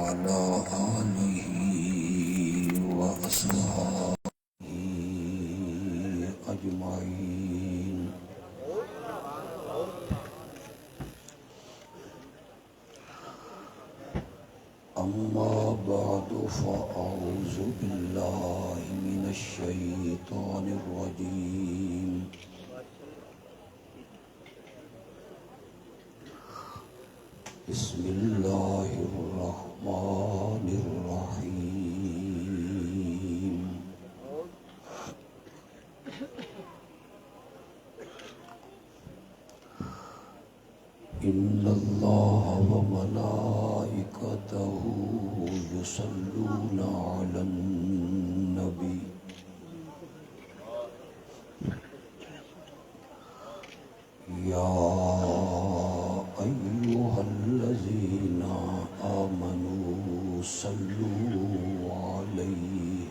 وعلى آله وأصحابه أجمعين. أما بعد فأعوذ بالله من الشيطان الرجيم. بسم الله الرحمن الرحيم. إن الله وملائكته يصلون على النبي يا أيها الذين آمنوا صلوا عليه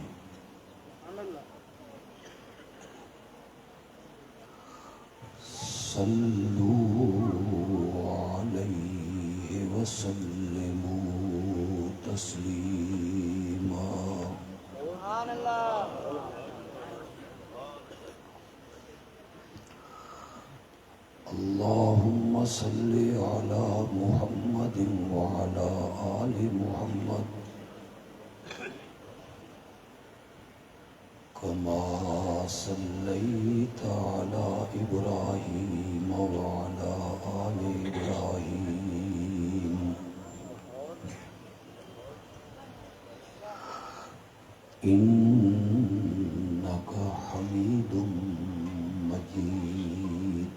وسلموا تسليما. سبحان الله. اللهم صل على محمد وعلى آل محمد كما صليت على إبراهيم وعلى آل إبراهيم إنك حميد مجيد.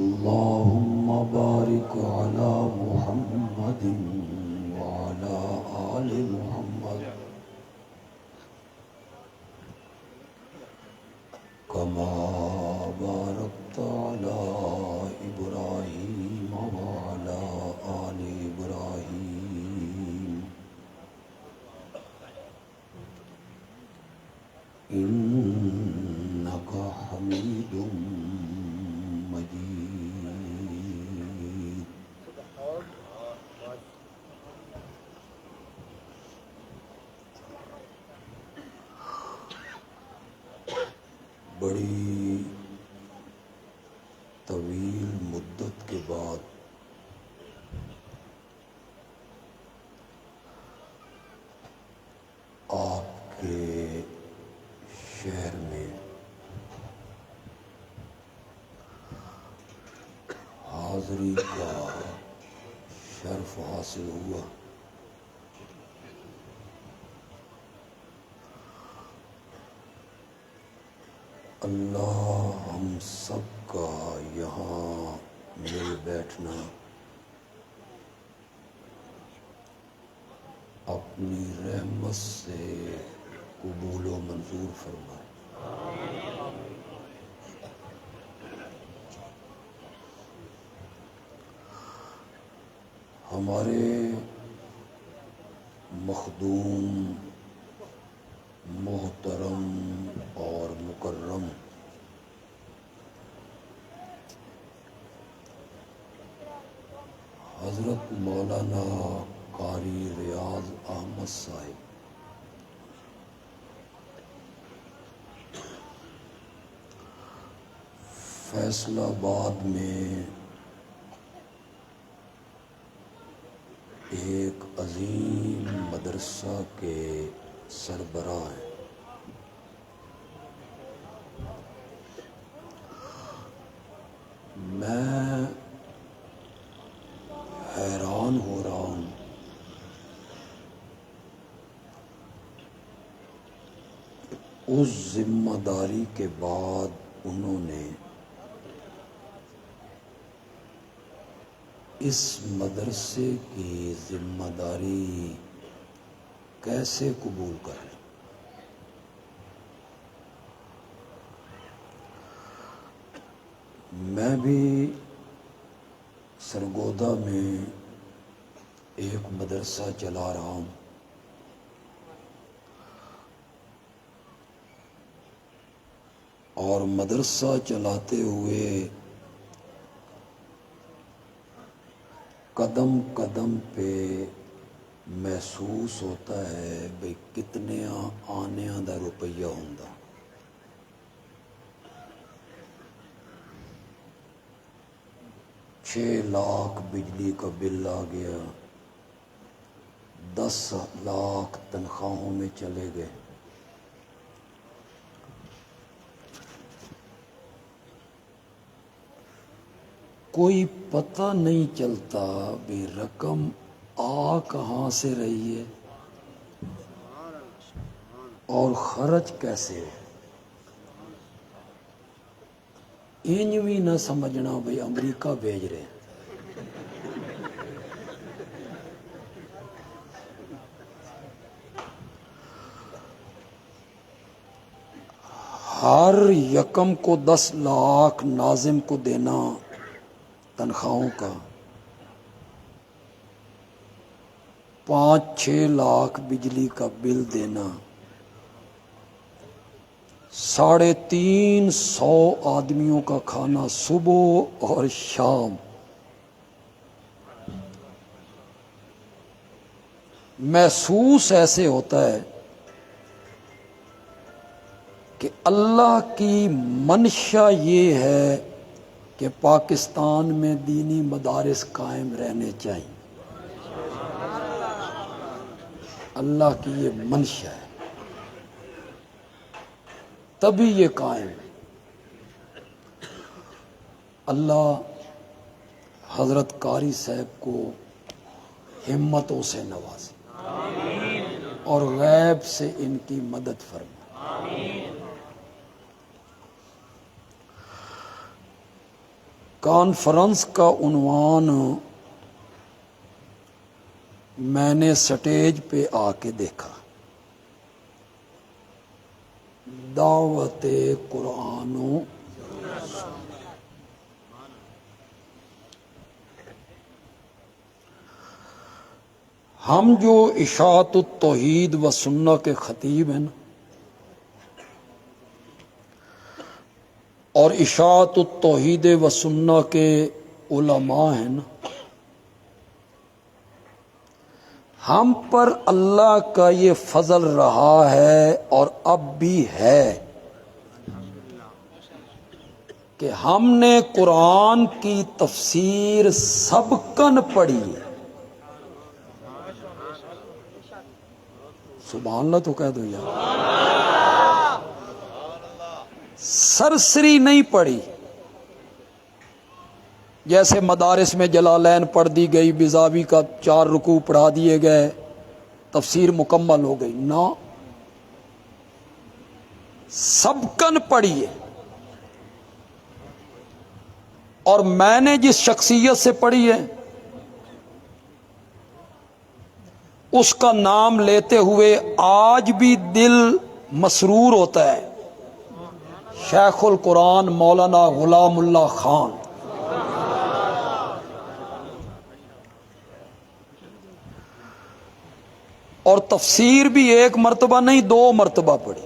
اللهم بارك على محمد وعلى آل محمد كما باركت على إبراهيم وعلى آل إبراهيم إنك حميد مجيد. بڑی طویل مدت کے بعد آپ کے شہر میں حاضری کا شرف حاصل ہوا. اللہ ہم سب کا یہاں مل بیٹھنا اپنی رحمت سے قبول و منظور فرمائے. ہمارے مخدوم محترم اور مکرم حضرت مولانا قاری ریاض احمد صاحب فیصل آباد میں ایک عظیم مدرسہ کے سربراہ ہیں. میں حیران ہو رہا ہوں اس ذمہ داری کے بعد انہوں نے اس مدرسے کی ذمہ داری کیسے قبول کر لی. میں بھی سرگودا میں ایک مدرسہ چلا رہا ہوں. اور مدرسہ چلاتے ہوئے قدم قدم پہ محسوس ہوتا ہے بھئی کتنے آنیاں دا روپیہ ہوندا. 6 لاکھ بجلی کا بل آ گیا، 10 لاکھ تنخواہوں میں چلے گئے. کوئی پتہ نہیں چلتا بھی رقم آ کہاں سے رہی ہے اور خرچ کیسے ہے. انج بھی نہ سمجھنا بھئی امریکہ بھیج رہے ہیں. ہر یکم کو 10 لاکھ ناظم کو دینا تنخواہوں کا، 5-6 لاکھ بجلی کا بل دینا، 350 آدمیوں کا کھانا صبح اور شام. محسوس ایسے ہوتا ہے کہ اللہ کی منشا یہ ہے کہ پاکستان میں دینی مدارس قائم رہنے چاہیے. اللہ کی یہ منشا ہے، تبھی یہ قائم. اللہ حضرت قاری صاحب کو ہمتوں سے نوازے اور غیب سے ان کی مدد فرمائے. کانفرنس کا عنوان میں نے سٹیج پہ آ کے دیکھا، دعوت قرآن و ہم جو اشاعت التوحید و سنہ کے خطیب ہیں اور اشاعت التوحید و سنہ کے علماء ہیں، ہم پر اللہ کا یہ فضل رہا ہے اور اب بھی ہے کہ ہم نے قرآن کی تفسیر سبکن پڑھی ہے. سبحان اللہ تو کہہ دو یار. سرسری نہیں پڑھی، جیسے مدارس میں جلالین پڑھ دی گئی، بیضاوی کا 4 رکوع پڑھا دیے گئے، تفسیر مکمل ہو گئی. نہ، سبکن پڑھی ہے. اور میں نے جس شخصیت سے پڑھی ہے اس کا نام لیتے ہوئے آج بھی دل مسرور ہوتا ہے، شیخ القرآن مولانا غلام اللہ خان. اور تفسیر بھی 1 مرتبہ نہیں 2 مرتبہ پڑھی.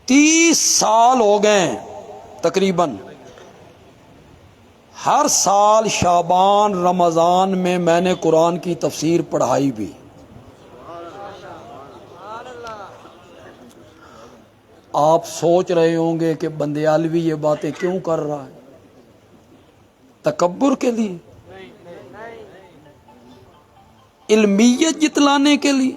تیس سال ہو گئے تقریباً. ہر سال شعبان رمضان میں نے قرآن کی تفسیر پڑھائی بھی. آپ سوچ رہے ہوں گے کہ بندیالوی یہ باتیں کیوں کر رہا ہے؟ تکبر کے لیے؟ علمیت جتلانے کے لیے؟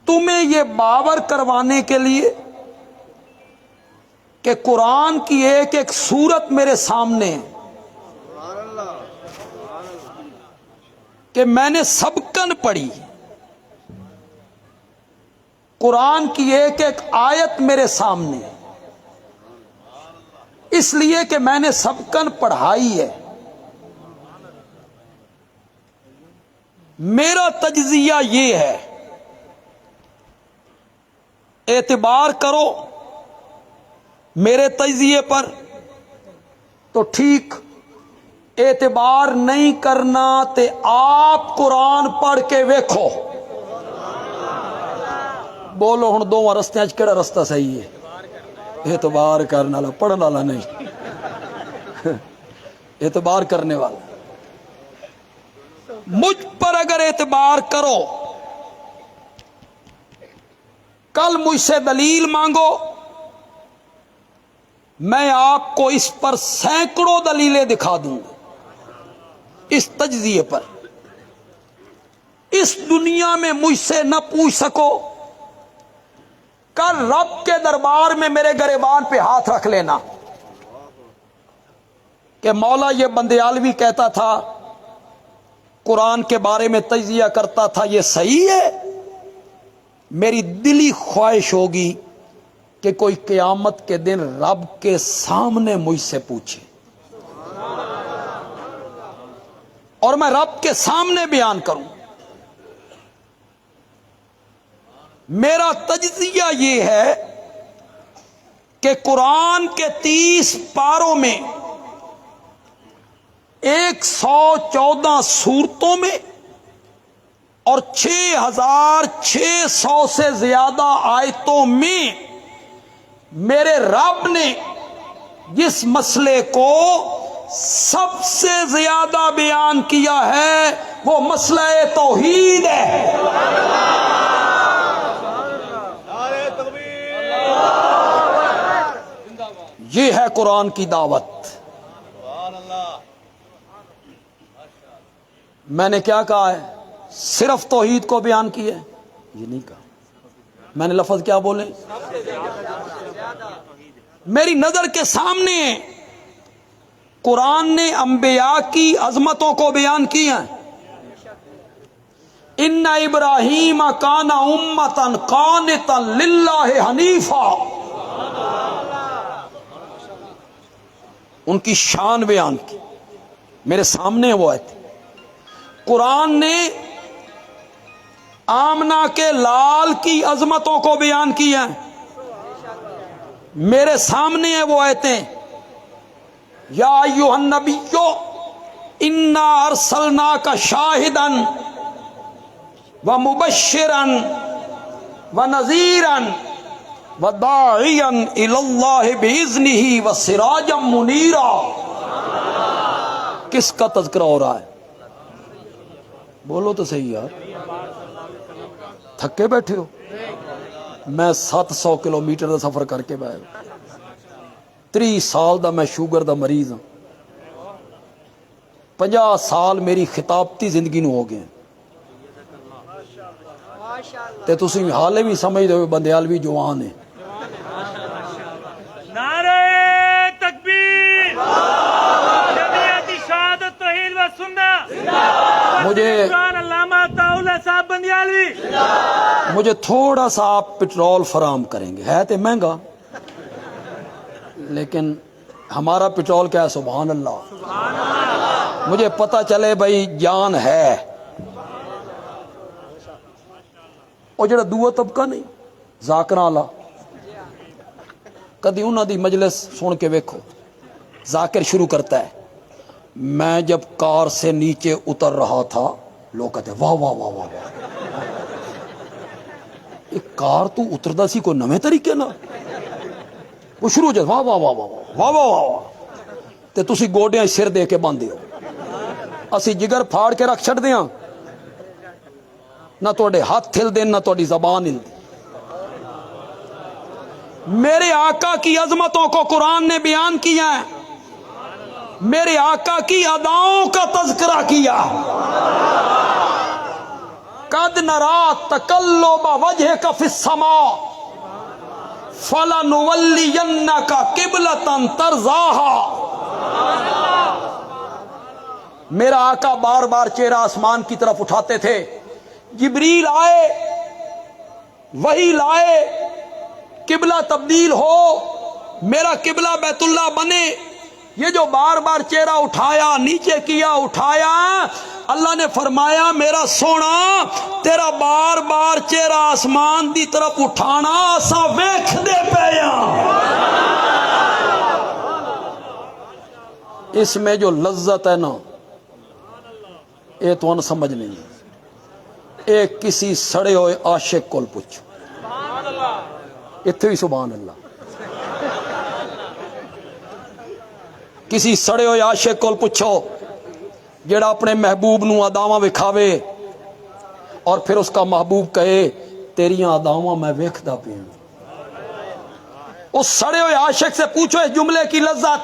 تمہیں یہ باور کروانے کے لیے کہ قرآن کی ایک ایک سورت میرے سامنے ہے، کہ میں نے سبکن پڑھی. قرآن کی ایک ایک آیت میرے سامنے، اس لیے کہ میں نے سبکن پڑھائی ہے. میرا تجزیہ یہ ہے، اعتبار کرو میرے تجزیے پر تو ٹھیک، اعتبار نہیں کرنا تے آپ قرآن پڑھ کے ویکھو. بولو ہن دونوں رستیاں کیڑا رستہ صحیح ہے؟ اعتبار کرنے والا، پڑھنے والا نہیں، اعتبار کرنے والا۔ مجھ پر اگر اعتبار کرو، کل مجھ سے دلیل مانگو، میں آپ کو اس پر سینکڑوں دلیلیں دکھا دوں گا، اس تجزیے پر۔ اس دنیا میں مجھ سے نہ پوچھ سکو، کل رب کے دربار میں میرے گریبان پہ ہاتھ رکھ لینا کہ مولا یہ بندیالوی کہتا تھا، قرآن کے بارے میں تجزیہ کرتا تھا، یہ صحیح ہے؟ میری دلی خواہش ہوگی کہ کوئی قیامت کے دن رب کے سامنے مجھ سے پوچھے اور میں رب کے سامنے بیان کروں۔ میرا تجزیہ یہ ہے کہ قرآن کے 30 پاروں میں 114 سورتوں میں اور 6600 سے زیادہ آیتوں میں میرے رب نے جس مسئلے کو سب سے زیادہ بیان کیا ہے وہ مسئلہ توحید ہے۔ یہ ہے قرآن کی دعوت۔ میں نے کیا کہا ہے؟ صرف توحید کو بیان کیا ہے؟ یہ نہیں کہا۔ میں نے لفظ کیا بولے؟ میری نظر کے سامنے قرآن نے انبیاء کی عظمتوں کو بیان کیا ہے۔ ان ابراہیم کان امۃ قانتا للہ حنیفا، ان کی شان بیان کی، میرے سامنے وہ آئے تھے۔ قرآن نے آمنہ کے لال کی عظمتوں کو بیان کیا ہے، میرے سامنے ہے وہ آیتیں۔ یا ایھا النبی انا ارسلناک شاہدا ومبشرا ونذیرا وداعیا الی اللہ باذنہ وسراجا منیرا۔ کس کا تذکرہ ہو رہا ہے؟ بولو تو صحیح یار، تھکے بیٹھے ہو؟ میں 700 کلومیٹر دا سفر کر کے باہر 30 سال دا میں شوگر دا مریض ہوں، 50 سال میری خطابتی زندگی نو ہو گئے تے تسی حالے بھی سمجھ دو بندیالوی جوان ہے۔ نعرہ تکبیر، جمعیت شہادت توحید و سنت، علامہ عطاءاللہ صاحب بندیالوی۔ مجھے تھوڑا سا آپ پٹرول فراہم کریں گے، ہے تو مہنگا لیکن ہمارا پٹرول کیا ہے؟ سبحان اللہ۔ مجھے پتہ چلے بھائی جان ہے۔ اور جڑا دوسرا طبقہ نہیں ذاکراں والا، کدی انہاں دی مجلس سن کے ویکھو، ذاکر شروع کرتا ہے، میں جب کار سے نیچے اتر رہا تھا، لوگ کہتے ہیں واہ واہ واہ واہ واہ، ایک کار تو اتردا سی کوئی نویں طریقے نال، وہ شروع ہو جائے واہ واہ واہ واہ واہ واہ واہ واہ، تے تسی گوڈیاں سر دے کے باندھے ہو، اسی جگر پھاڑ کے رکھ چھڑ دیاں، نہ توڑے ہاتھ ہل دین نہ توڑی زبان ہل دین۔ میرے آقا کی عظمتوں کو قرآن نے بیان کیا ہے، میرے آقا کی اداؤں کا تذکرہ کیا۔ قد نرا تقلب وجهك في السماء فلنولینک قبلۃ ترضاها۔ میرا آقا بار بار چہرہ آسمان کی طرف اٹھاتے تھے، جبریل آئے، وحی لائے، قبلہ تبدیل ہو، میرا قبلہ بیت اللہ بنے۔ یہ جو بار بار چہرہ اٹھایا، نیچے کیا، اٹھایا، اللہ نے فرمایا میرا سونا تیرا بار بار چہرہ آسمان دی طرف اٹھانا اساں ویکھ دے پیاں۔ اس میں جو لذت ہے نا، یہ تو ان سمجھ نہیں۔ ایک کسی سڑے ہوئے عاشق کول پوچھو، اتھے ہی سبحان اللہ۔ کسی سڑے ہوئے عاشق کو پوچھو جڑا اپنے محبوب نو اداواں وکھاوے اور پھر اس کا محبوب کہے تیریاں اداواں میں ویکھدا پیا. اس سڑے ہوئے عاشق سے پوچھو اس جملے کی لذت.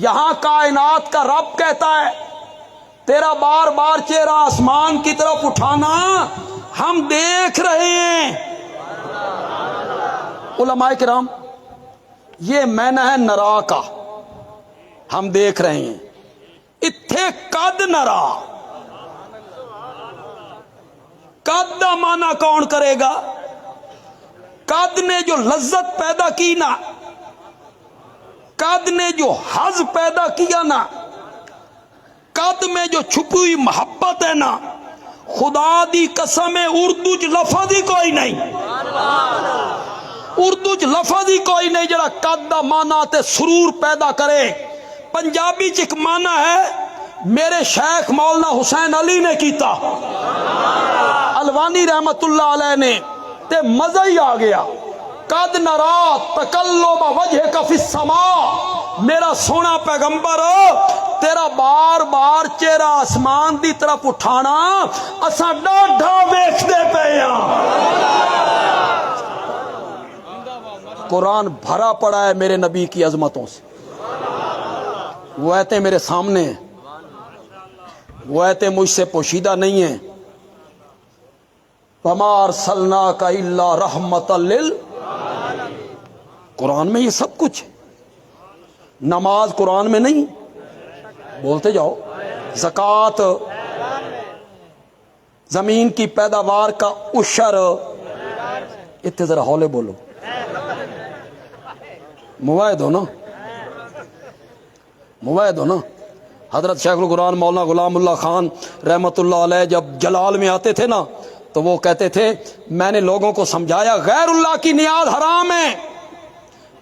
یہاں کائنات کا رب کہتا ہے تیرا بار بار چہرہ آسمان کی طرف اٹھانا ہم دیکھ رہے ہیں. علماء کرام یہ معنی ہے نرا کا، ہم دیکھ رہے ہیں. اتھے قد نرا، قد دا معنی کون کرے گا؟ قد نے جو لذت پیدا کی نا، قد نے جو حظ پیدا کیا نا، قد میں جو چھپی ہوئی محبت ہے نا، خدا دی قسم اردو چ لفظ ہی کوئی نہیں، اردو چ لفظ ہی کوئی نہیں جڑا قد دا معنی تے سرور پیدا کرے. پنجابی چ ایک معنی ہے میرے شیخ مولانا حسین علی نے کیتا، الوانی رحمت اللہ علیہ نے، تے مزہ ہی آ گیا. قد نرا تقلب وجہک فی السماء، میرا سونا پیغمبر تیرا بار بار چہرہ آسمان دی طرف اٹھانا اساں ڈاڈھا ویکھدے پئے ہاں. قرآن بھرا پڑا ہے میرے نبی کی عظمتوں سے. وہ آیتیں میرے سامنے ہیں، وہ آیتیں مجھ سے پوشیدہ نہیں ہیں. وما ارسلناک الا رحمۃ قرآن میں یہ سب کچھ ہے. نماز قرآن میں نہیں، بولتے جاؤ. زکوٰۃ، زمین کی پیداوار کا عشر، اتنے ذرا ہولے بولو، موعد ہو نا، موعد ہو نا. حضرت شیخ القرآن مولانا غلام اللہ خان رحمت اللہ علیہ جب جلال میں آتے تھے نا تو وہ کہتے تھے میں نے لوگوں کو سمجھایا غیر اللہ کی نیاز حرام ہے،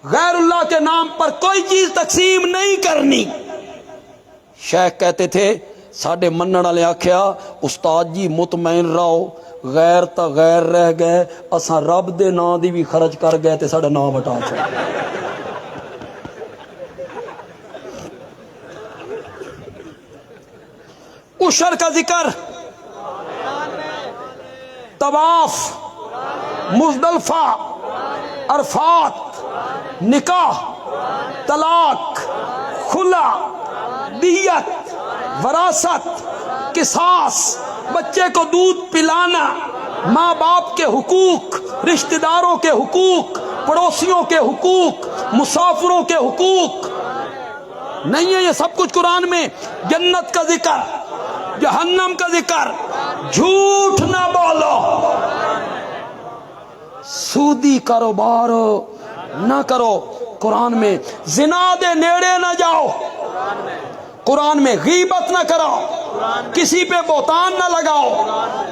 غیر اللہ کے نام پر کوئی چیز تقسیم نہیں کرنی. شیخ کہتے تھے ساڈے منن والے آکھیا استاد جی مطمئن رہو، غیر تا غیر رہ گئے، اساں رب دے نام دی بھی خرچ کر گئے تے ساڈا نام ہٹا چھوڑا. عشر کا ذکر، طواف، مزدلفہ، عرفات، نکاح، طلاق، خلا، دیت، وراثت، قصاص، بچے کو دودھ پلانا، ماں باپ کے حقوق، رشتہ داروں کے حقوق، پڑوسیوں کے حقوق، مسافروں کے حقوق. نہیں ہے یہ سب کچھ قرآن میں. جنت کا ذکر، جہنم کا ذکر. جھوٹ نہ بولو، سودی کاروبار نہ کرو قرآن میں. زنا دے نیڑے نہ جاؤ قرآن میں. غیبت نہ کرو، کسی پہ بہتان نہ لگاؤ،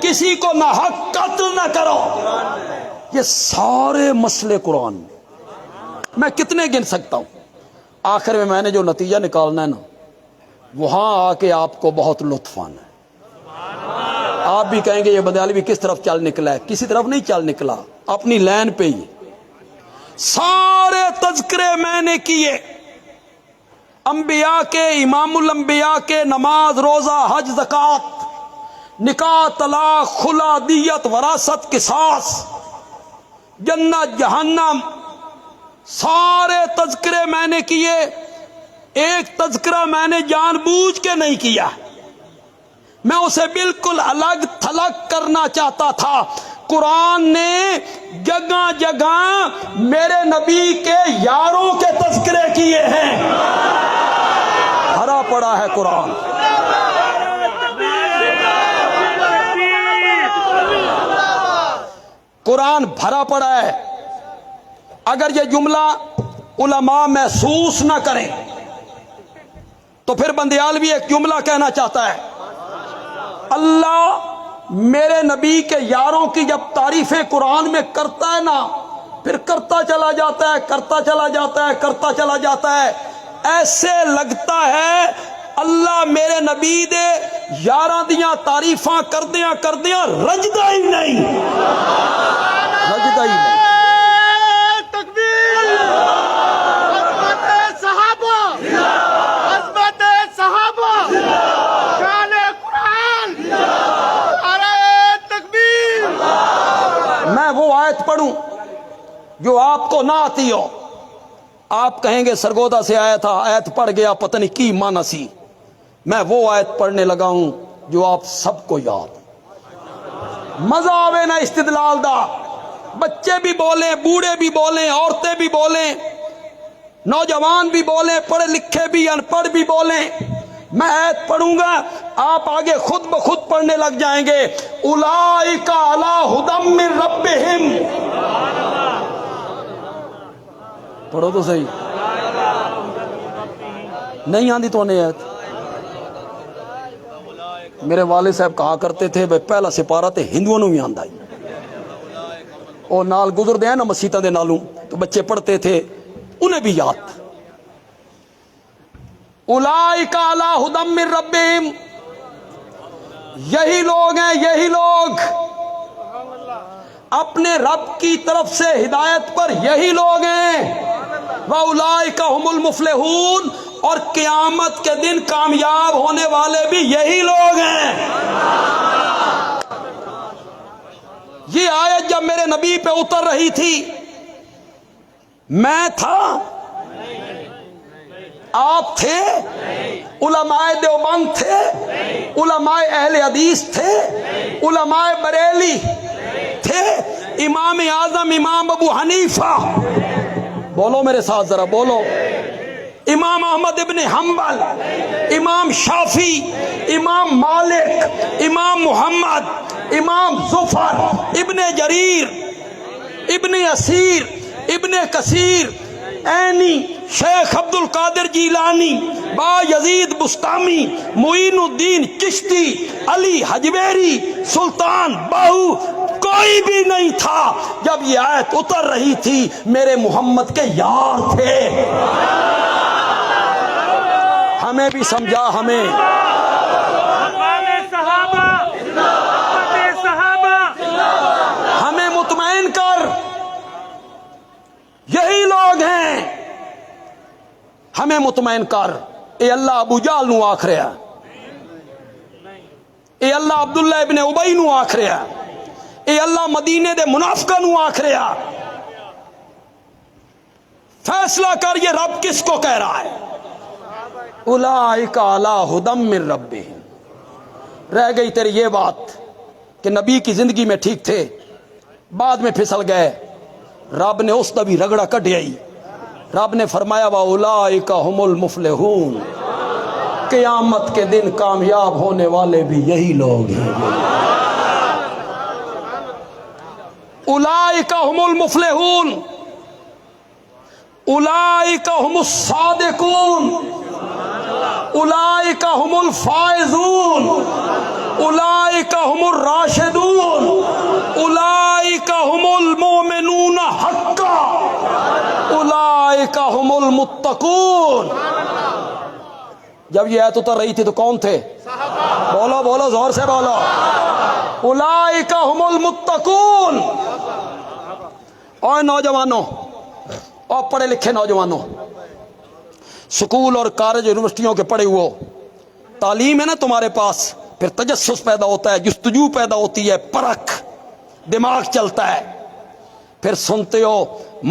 کسی کو نہ حق قتل نہ کرو. یہ سارے مسئلے قرآن میں. میں کتنے گن سکتا ہوں. آخر میں نے جو نتیجہ نکالنا ہے نا وہاں آ کے آپ کو بہت لطف آنا ہے. آپ بھی کہیں گے یہ بدیالوی کس طرف چل نکلا ہے. کسی طرف نہیں چل نکلا، اپنی لین پہ ہی. سارے تذکرے میں نے کیے انبیاء کے، امام الانبیاء کے، نماز، روزہ، حج، زکوٰۃ، نکاح، طلاق، خلا، دیت، وراثت، قصاص، جنت، جہنم. سارے تذکرے میں نے کیے. ایک تذکرہ میں نے جان بوجھ کے نہیں کیا، میں اسے بالکل الگ تھلگ کرنا چاہتا تھا. قرآن نے جگہ جگہ میرے نبی کے یاروں کے تذکرے کیے ہیں. بھرا پڑا ہے قرآن. قرآن بھرا پڑا ہے. اگر یہ جملہ علماء محسوس نہ کریں تو پھر بندیالوی ایک جملہ کہنا چاہتا ہے. اللہ میرے نبی کے یاروں کی جب تعریفیں قرآن میں کرتا ہے نا پھر کرتا چلا جاتا ہے، کرتا چلا جاتا ہے، کرتا چلا جاتا ہے. ایسے لگتا ہے اللہ میرے نبی دے یاراں دیاں تعریفاں کردیاں کردیاں رجدا ہی نہیں، رجدا ہی نہیں. تکبیر، صحابہ آیت پڑھوں جو آپ کو نہ آتی ہو؟ آپ کہیں گے سرگودا سے آیا تھا، آیت پڑھ گیا، پتہ نہیں کی معنی سی۔ میں وہ آیت پڑھنے لگا ہوں جو آپ سب کو یاد۔ مزہ آوے نہ استدلال دا، بچے بھی بولیں، بوڑھے بھی بولیں، عورتیں بھی بولیں، نوجوان بھی بولیں، پڑھے لکھے بھی، ان پڑھ بھی بولیں۔ میں آیت پڑھوں گا، آپ آگے خود بخود پڑھنے لگ جائیں گے۔ اولئک علی ھدی من ربہم۔ پڑھو تو صحیح، نہیں آندی تو نہیں آیت؟ میرے والد صاحب کہا کرتے تھے بھائی پہلا سپارہ تے ہندوؤں نوں بھی آندا ہے، اور نال گزردے ہیں نا مسیتاں دے نالوں، تو بچے پڑھتے تھے، انہیں بھی یاد تھا۔ اولئک علی ھدی من ربہم، یہی لوگ ہیں، یہی لوگ اپنے رب کی طرف سے ہدایت پر، یہی لوگ ہیں۔ وَأُولَئِكَ هُمُ الْمُفْلِحُونَ، اور قیامت کے دن کامیاب ہونے والے بھی یہی لوگ ہیں۔ یہ آیت جب میرے نبی پہ اتر رہی تھی، میں تھا، آپ تھے، علماء دیوبند تھے، علماء اہل حدیث تھے، علماء بریلی تھے، امام اعظم امام ابو حنیفہ، بولو میرے ساتھ ذرا بولو، امام احمد ابن حنبل، امام شافعی، امام مالک، امام محمد، امام زفر، ابن جریر، ابن اسیر، ابن کثیر، عینی، شیخ عبد القادر جیلانی، با یزید بستامی، معین الدین چشتی، علی حجویری، سلطان باہو، کوئی بھی نہیں تھا جب یہ آیت اتر رہی تھی۔ میرے محمد کے یار تھے، ہمیں بھی سمجھا، ہمیں ہمیں مطمئن کر، یہی لوگ ہیں، ہمیں مطمئن کر۔ اے اللہ ابو جہل نو آکھ رہا، اے اللہ عبداللہ ابن ابی نو آکھ رہا، اے اللہ مدینے دے منافقہ نو آکھ رہا، فیصلہ کر یہ رب کس کو کہہ رہا ہے؟ اولئک علی ھدی من ربہم۔ رہ گئی تیری یہ بات کہ نبی کی زندگی میں ٹھیک تھے، بعد میں پھسل گئے، رب نے اس دا بھی رگڑا کڈیائی، رب نے فرمایا وَأُولَئِكَ هُمُ الْمُفْلِحُونَ، قیامت کے دن کامیاب ہونے والے بھی یہی لوگ ہیں۔ اولئک هم المفلحون، اولئک هم الصادقون، اولئک هم الفائزون، اولئک هم الراشدون، اولئک هم المؤمنون حقا، اولئک هم المتقون۔ جب یہ آیت اتر رہی تھی تو کون تھے؟ بولو بولو زور سے بولو، اولئک هم المتقون۔ اور نوجوانوں اور پڑھے لکھے نوجوانوں، سکول اور کالج یونیورسٹیوں کے پڑھے ہوئے، تعلیم ہے نا تمہارے پاس، پھر تجسس پیدا ہوتا ہے، جستجو پیدا ہوتی ہے، پرکھ، دماغ چلتا ہے، پھر سنتے ہو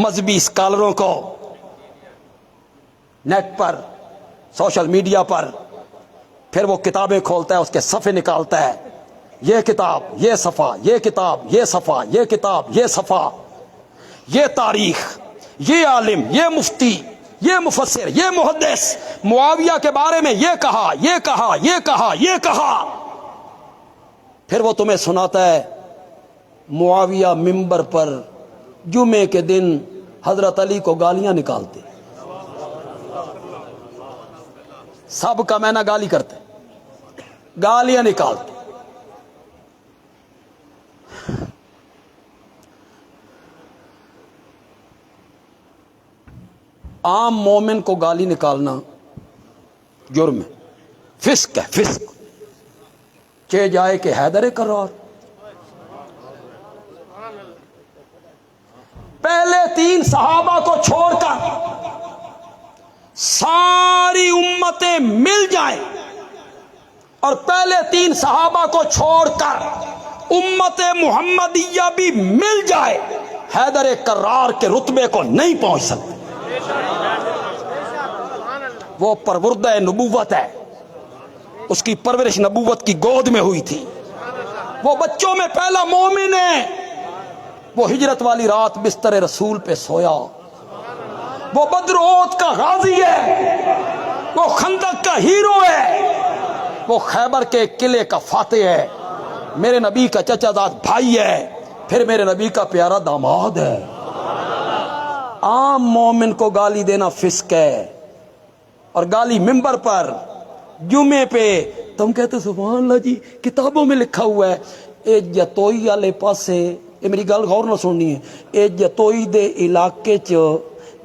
مذہبی اسکالروں کو نیٹ پر، سوشل میڈیا پر، پھر وہ کتابیں کھولتا ہے، اس کے صفحے نکالتا ہے، یہ کتاب یہ صفحہ، یہ کتاب یہ صفحہ، یہ کتاب یہ صفحہ، یہ تاریخ، یہ عالم، یہ مفتی، یہ مفسر، یہ محدث، معاویہ کے بارے میں یہ کہا، یہ کہا، یہ کہا، یہ کہا۔ پھر وہ تمہیں سناتا ہے معاویہ ممبر پر جمعے کے دن حضرت علی کو گالیاں نکالتے، سب کا میں نہ گالی کرتے، گالیاں نکالتے۔ عام مومن کو گالی نکالنا جرم ہے، فسق ہے، فسق۔ چے جائے کہ حیدر کرار، پہلے 3 صحابہ کو چھوڑ کر ساری امتیں مل جائیں اور پہلے 3 صحابہ کو چھوڑ کر امت محمدیہ بھی مل جائے حیدر کرار کے رتبے کو نہیں پہنچ سکتے. وہ پروردہ نبوت ہے، اس کی پرورش نبوت کی گود میں ہوئی تھی، وہ بچوں میں پہلا مومن ہے. وہ ہجرت والی رات بستر رسول پہ سویا، وہ بدر احد کا غازی ہے، وہ خندق کا ہیرو ہے، وہ خیبر کے قلعے کا فاتح ہے، میرے نبی کا چچا زاد بھائی ہے، پھر میرے نبی کا پیارا داماد ہے. عام مومن کو گالی دینا فسق ہے، اور گالی ممبر پر جمعے پہ تم کہتے سبحان اللہ جی کتابوں میں لکھا ہوا ہے. اے جتوئی والے پاسے، یہ میری گل غور نہ سننی ہے، اے جتوئی دے علاقے چ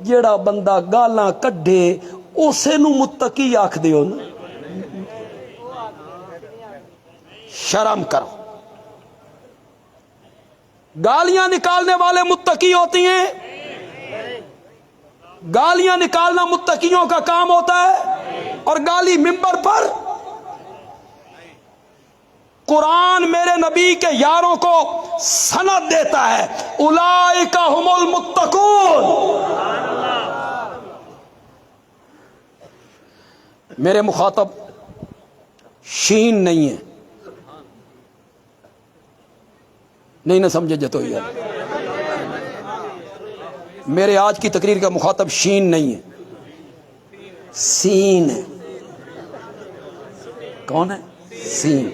جڑا بندہ گالاں کڈھے اسے نو متقی آکھ دیو نا. شرم کرو. گالیاں نکالنے والے متقی ہوتی ہیں، گالیاں نکالنا متقیوں کا کام ہوتا ہے. اور گالی ممبر پر، قرآن میرے نبی کے یاروں کو سند دیتا ہے، اولئک ھم المتقون. میرے مخاطب شین نہیں ہے، نہیں نہ سمجھے جتوئی یار، میرے آج کی تقریر کا مخاطب شین نہیں ہے، سین ہے. کون ہے؟ سین.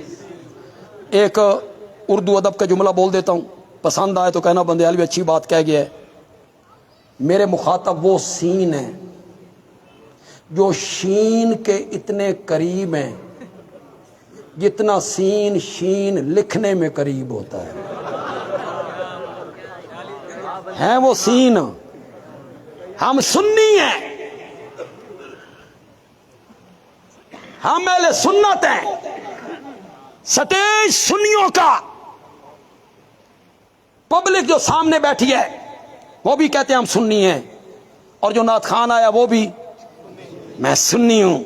ایک اردو ادب کا جملہ بول دیتا ہوں، پسند آئے تو کہنا بندیالوی اچھی بات کہہ گیا ہے. میرے مخاطب وہ سین ہے جو شین کے اتنے قریب ہیں جتنا سین شین لکھنے میں قریب ہوتا ہے. ہیں وہ سین. ہم سنی ہیں، ہم اہل سنت ہیں. سٹیج سنیوں کا، پبلک جو سامنے بیٹھی ہے وہ بھی کہتے ہیں ہم سنی ہیں، اور جو نعت خان آیا وہ بھی میں سنی ہوں.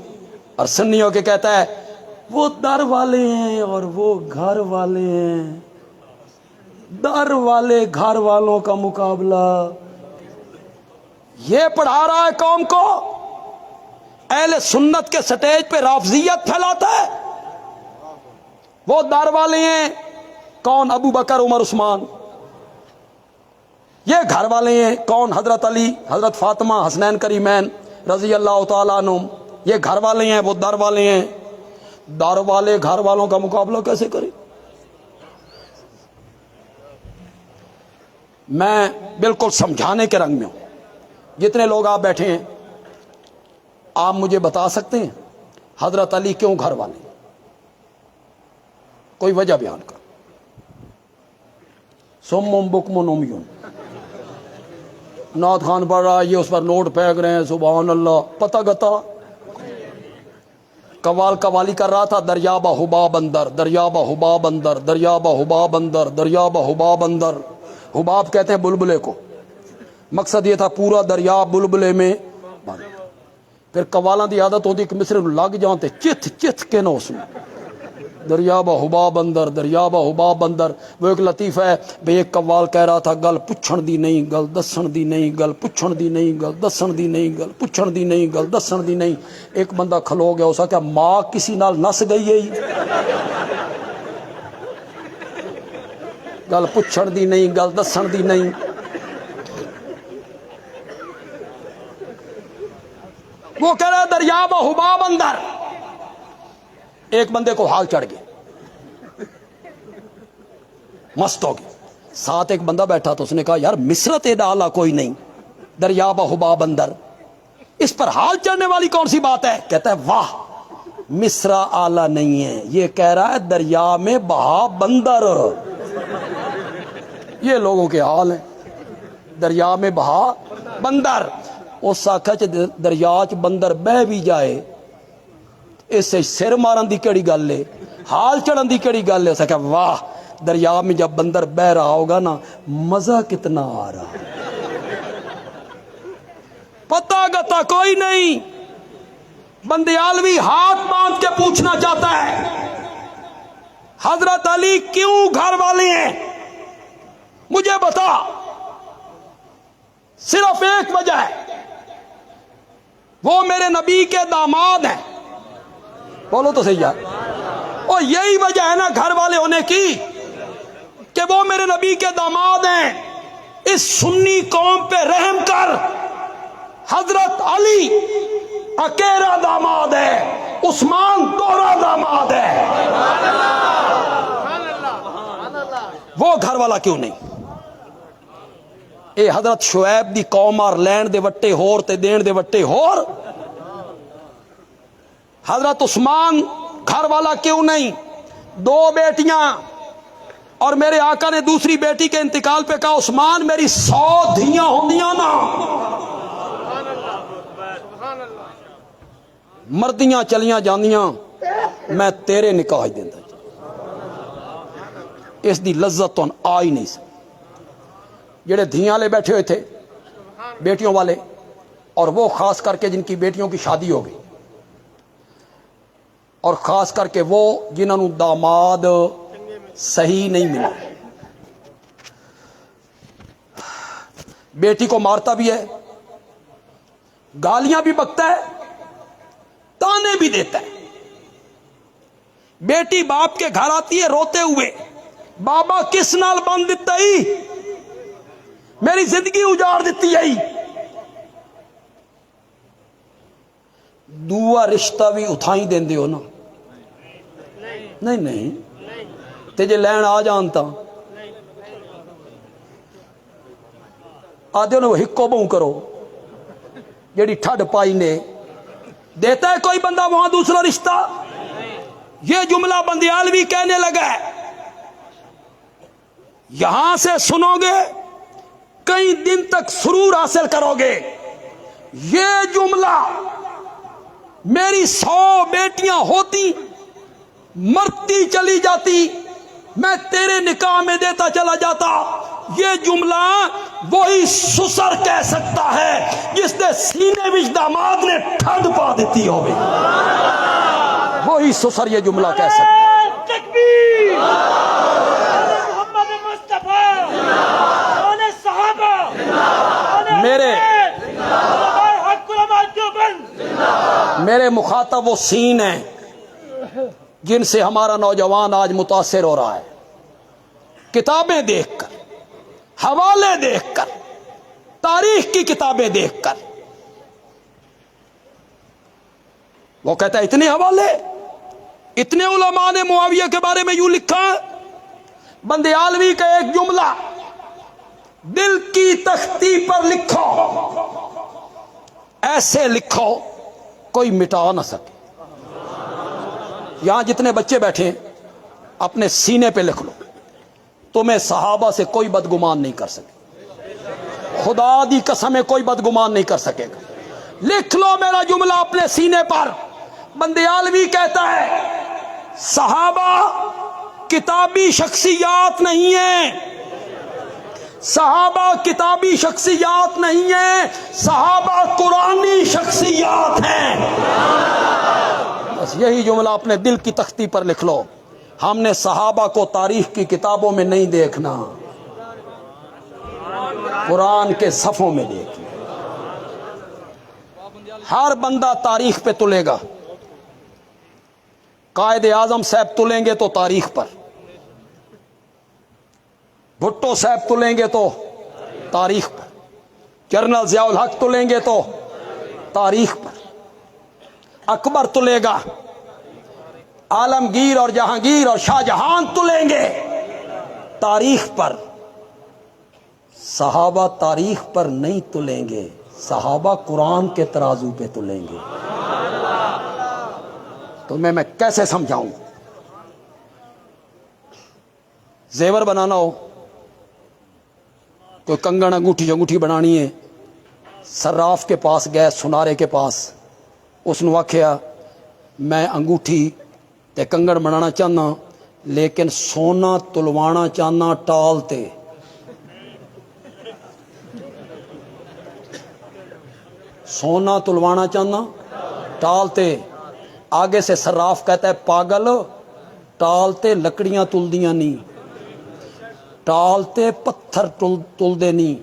اور سنیوں کے کہتا ہے وہ در والے ہیں اور وہ گھر والے ہیں، در والے گھر والوں کا مقابلہ. یہ پڑھا رہا ہے قوم کو، اہل سنت کے سٹیج پہ رافضیت پھیلاتا ہے. وہ در والے ہیں کون؟ ابو بکر عمر عثمان. یہ گھر والے ہیں کون؟ حضرت علی، حضرت فاطمہ، حسنین کریمین رضی اللہ تعالیٰ عنہم. یہ گھر والے ہیں، وہ در والے ہیں. در والے گھر والوں کا مقابلہ کیسے کریں؟ میں بالکل سمجھانے کے رنگ میں ہوں. جتنے لوگ آپ بیٹھے ہیں، آپ مجھے بتا سکتے ہیں حضرت علی کیوں گھر والے؟ کوئی وجہ بیان کر. سمم بکم عمیون. نعت خان پڑھ رہا ہے، یہ اس پر نوٹ پھینک رہے ہیں، سبحان اللہ. پتہ گتا قوال قوالی کر رہا تھا، دریابہ حباب اندر، دریابہ حباب اندر، دریابہ حباب اندر، دریابہ حباب اندر. حباب کہتے ہیں بلبلے کو. مقصد یہ تھا پورا دریا بلبلے میں بند. پھر قوالاں دی عادت ہوتی کہ مصرے لگ جانتے چت چت کے نہ اس میں. دریابہ حباب اندر، دریابہ حباب اندر. وہ ایک لطیفہ ہے بھئی، ایک قوال کہہ رہا تھا گل پچھن دی نہیں، گل دسن دی نہیں، گل پچھن دی نہیں، گل دسن دی نہیں، گل پچھن دی نہیں، گل دسن دی نہیں. ایک بندہ کھلو گیا، اسا کیا ماں کسی نال نس گئی ہے، گل پچھن دی نہیں، گل دسن دی نہیں. وہ کہہ رہا دریابہ حباب اندر. ایک بندے کو حال چڑھ گیا، مست ہو گیا. ساتھ ایک بندہ بیٹھا تو اس نے کہا یار مصرت ڈالا کوئی نہیں، دریابہ حباب اندر، اس پر حال چڑھنے والی کون سی بات ہے؟ کہتا ہے واہ مصرا آلہ نہیں ہے، یہ کہہ رہا ہے دریا میں بہا بندر. یہ لوگوں کے حال ہیں، دریا میں بہا بندر. اس آکھا چ دریا چ بندر بہ بھی جائے اس سے سر مارن دی کیڑی گل ہے، حال چڑھن دی کیڑی گل ہے. اس کہ واہ دریا میں جب بندر بہ رہا ہوگا نا مزہ کتنا آ رہا ہے. پتہ گتا کوئی نہیں. بندیالوی ہاتھ باندھ کے پوچھنا چاہتا ہے حضرت علی کیوں گھر والے ہیں؟ مجھے بتا. صرف ایک وجہ ہے، وہ میرے نبی کے داماد ہیں. بولو تو صحیح یار. اور یہی وجہ ہے نا گھر والے ہونے کی کہ وہ میرے نبی کے داماد ہیں. اس سنی قوم پہ رحم کر. حضرت علی اکیلا داماد ہے، عثمان دوہرا داماد ہے. وہ گھر والا کیوں نہیں؟ اے حضرت شعیب دی قوم اور لین دے وٹے ہور تے دین دے وٹے ہور. حضرت عثمان گھر والا کیوں نہیں؟ 2 بیٹیاں، اور میرے آقا نے دوسری بیٹی کے انتقال پہ کہا عثمان میری 100 دھیاں ہوندیاں نا، مردیاں چلیاں جاندیاں، میں تیرے نکاح دیندا. اس دی لذت تو آ ہی نہیں سکتی. جڑے دھیاں لے بیٹھے ہوئے تھے بیٹیوں والے، اور وہ خاص کر کے جن کی بیٹیوں کی شادی ہو گئی، اور خاص کر کے وہ جنہوں نے داماد صحیح نہیں ملا، بیٹی کو مارتا بھی ہے، گالیاں بھی بکتا ہے، تانے بھی دیتا ہے. بیٹی باپ کے گھر آتی ہے روتے ہوئے، بابا کس نال بند دیتا ہی، میری زندگی اجاڑ دیتی ہے. دعا رشتہ بھی اتھائی دین دے ہو نا. نہیں تے جے لین آ جانتا آدھے انہوں ہکو بہوں کرو جیڑی ٹھڈ پائی نے. دیتا ہے کوئی بندہ وہاں دوسرا رشتہ؟ یہ جملہ بندیالوی کہنے لگا ہے، یہاں سے سنو گے کئی دن تک سرور حاصل کرو گے. یہ جملہ میری 100 بیٹیاں ہوتی، مرتی چلی جاتی، میں تیرے نکاح میں دیتا چلا جاتا، یہ جملہ وہی سسر کہہ سکتا ہے جس نے سینے وچ داماد نے ٹھنڈ پا دیتی ہوگی. وہی سسر یہ جملہ کہہ سکتا ہے. تکبیر! محمد مصطفیٰ، سونے صحابہ، میرے مخاطب وہ سین ہیں جن سے ہمارا نوجوان آج متاثر ہو رہا ہے. کتابیں دیکھ کر، حوالے دیکھ کر، تاریخ کی کتابیں دیکھ کر. وہ کہتا ہے اتنے حوالے، اتنے علماء نے معاویہ کے بارے میں یوں لکھا. بندیالوی کا ایک جملہ دل کی تختی پر لکھو، ایسے لکھو کوئی مٹا نہ سکے. یہاں جتنے بچے بیٹھے ہیں اپنے سینے پہ لکھ لو، تمہیں صحابہ سے کوئی بدگمان نہیں کر سکے. خدا دی قسم کوئی بدگمان نہیں کر سکے گا. لکھ لو میرا جملہ اپنے سینے پر. بندیالوی کہتا ہے صحابہ کتابی شخصیات نہیں ہیں، صحابہ کتابی شخصیات نہیں ہیں، صحابہ قرآنی شخصیات ہیں. بس یہی جملہ اپنے دل کی تختی پر لکھ لو. ہم نے صحابہ کو تاریخ کی کتابوں میں نہیں دیکھنا، قرآن کے صفوں میں دیکھنا. ہر بندہ تاریخ پہ تلے گا. قائد اعظم صاحب تلیں گے تو تاریخ پر، بھٹو صاحب تلیں گے تو تاریخ پر، جنرل ضیاء الحق تلیں گے تو تاریخ پر، اکبر تلے گا، عالمگیر اور جہانگیر اور شاہ جہان تلیں گے تاریخ پر. صحابہ تاریخ پر نہیں تلیں گے، صحابہ قرآن کے ترازو پہ تلیں گے. تمہیں میں کیسے سمجھاؤں؟ زیور بنانا ہو، کوئی کنگن انگوٹھی بنانی ہے، صراف کے پاس گئے، سنارے کے پاس، اس نے آکھیا میں انگوٹھی تے کنگن بنانا چاہنا لیکن سونا تلوانا چاہنا ٹال تے. سونا تلوانا چاہنا ٹال تے. آگے سے صراف کہتا ہے پاگل، ٹالتے لکڑیاں تلدیاں نہیں، ٹالتے پتھر تلدے نہیں.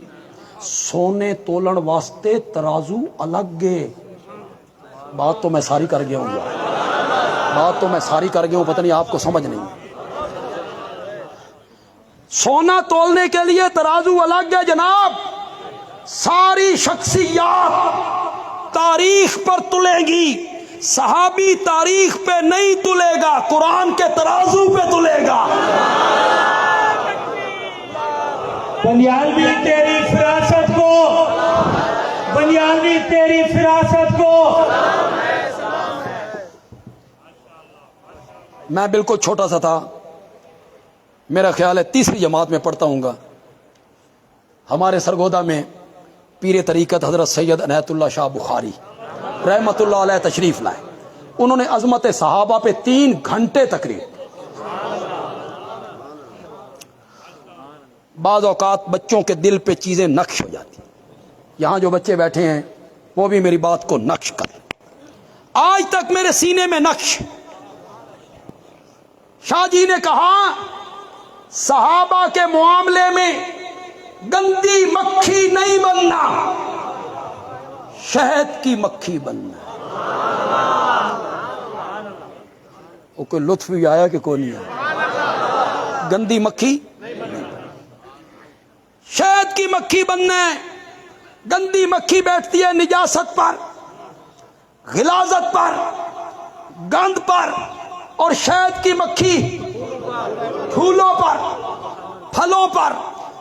سونے تولن واسطے ترازو الگ گے. بات تو میں ساری کر گیا ہوں بات تو میں ساری کر گیا ہوں پتہ نہیں آپ کو سمجھ نہیں. سونا تولنے کے لیے ترازو الگ ہے جناب. ساری شخصیات تاریخ پر تلیں گی. صحابی تاریخ پہ نہیں تلے گا, قرآن کے ترازو پہ تلے گا. بنیادی تیری فراست کو, بنیادی تیری فراست کو. میں بالکل چھوٹا سا تھا, میرا خیال ہے تیسری جماعت میں پڑھتا ہوں گا. ہمارے سرگودا میں پیر طریقت حضرت سید عنایت اللہ شاہ بخاری رحمت اللہ علیہ تشریف لائے. انہوں نے عظمت صحابہ پہ 3 گھنٹے تقریر. بعض اوقات بچوں کے دل پہ چیزیں نقش ہو جاتی. یہاں جو بچے بیٹھے ہیں وہ بھی میری بات کو نقش کریں. آج تک میرے سینے میں نقش. شاہ جی نے کہا صحابہ کے معاملے میں گندی مکھی نہیں بننا, شہد کی مکھی بننا. وہ کوئی لطف بھی آیا کہ کوئی نہیں آیا؟ گندی مکھی شہد کی مکھی بننا ہے. گندی مکھی بیٹھتی ہے نجاست پر, غلاظت پر, گند پر, اور شہد کی مکھی پھولوں پر, پھلوں پر,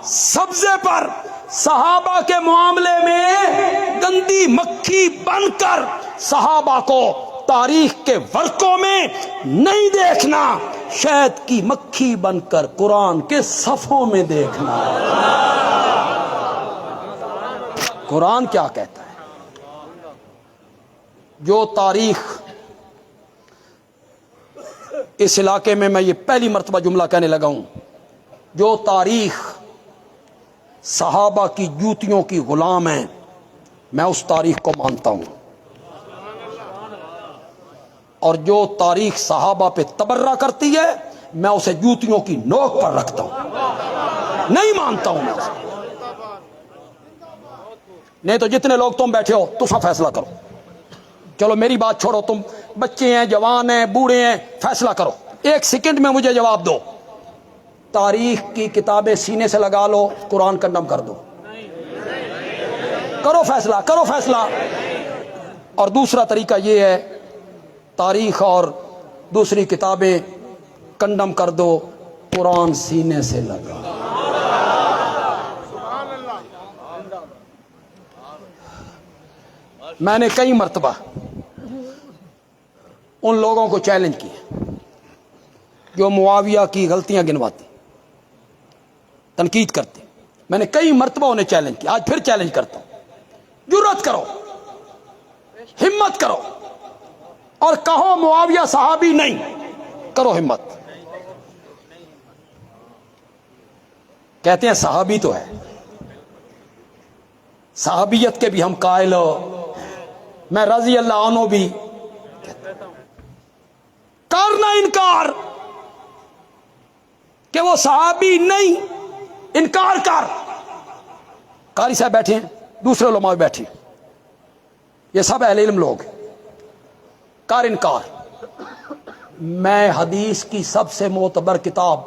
سبزے پر. صحابہ کے معاملے میں گندی مکھی بن کر صحابہ کو تاریخ کے ورقوں میں نہیں دیکھنا, شہد کی مکھی بن کر قرآن کے صفوں میں دیکھنا. قرآن کیا کہتا ہے؟ جو تاریخ اس علاقے میں میں یہ پہلی مرتبہ جملہ کہنے لگا ہوں, جو تاریخ صحابہ کی جوتیوں کی غلام ہے, میں اس تاریخ کو مانتا ہوں. اور جو تاریخ صحابہ پہ تبرہ کرتی ہے میں اسے جوتیوں کی نوک پر رکھتا ہوں, نہیں مانتا ہوں میں اسے. نہیں تو جتنے لوگ تم بیٹھے ہو تم فیصلہ کرو. چلو میری بات چھوڑو, تم بچے ہیں, جوان ہیں, بوڑھے ہیں, فیصلہ کرو. 1 سیکنڈ میں مجھے جواب دو. تاریخ کی کتابیں سینے سے لگا لو, قرآن کنڈم کر دو. کرو فیصلہ, کرو فیصلہ. اور دوسرا طریقہ یہ ہے, تاریخ اور دوسری کتابیں کنڈم کر دو, قرآن سینے سے لگا. میں نے کئی مرتبہ ان لوگوں کو چیلنج کیا جو معاویہ کی غلطیاں گنواتے, تنقید کرتے. میں نے کئی مرتبہ انہیں چیلنج کیا, آج پھر چیلنج کرتا ہوں. جرأت کرو, ہمت کرو اور کہو معاویہ صحابی نہیں. کرو ہمت. کہتے ہیں صحابی تو ہے, صحابیت کے بھی ہم قائل ہو, میں رضی اللہ عنہ بھی. کرنا انکار کہ وہ صحابی نہیں, انکار کر. قاری صاحب بیٹھے ہیں, دوسرے علماء بیٹھے ہیں, یہ سب اہل علم لوگ ہیں. کر انکار. میں حدیث کی سب سے معتبر کتاب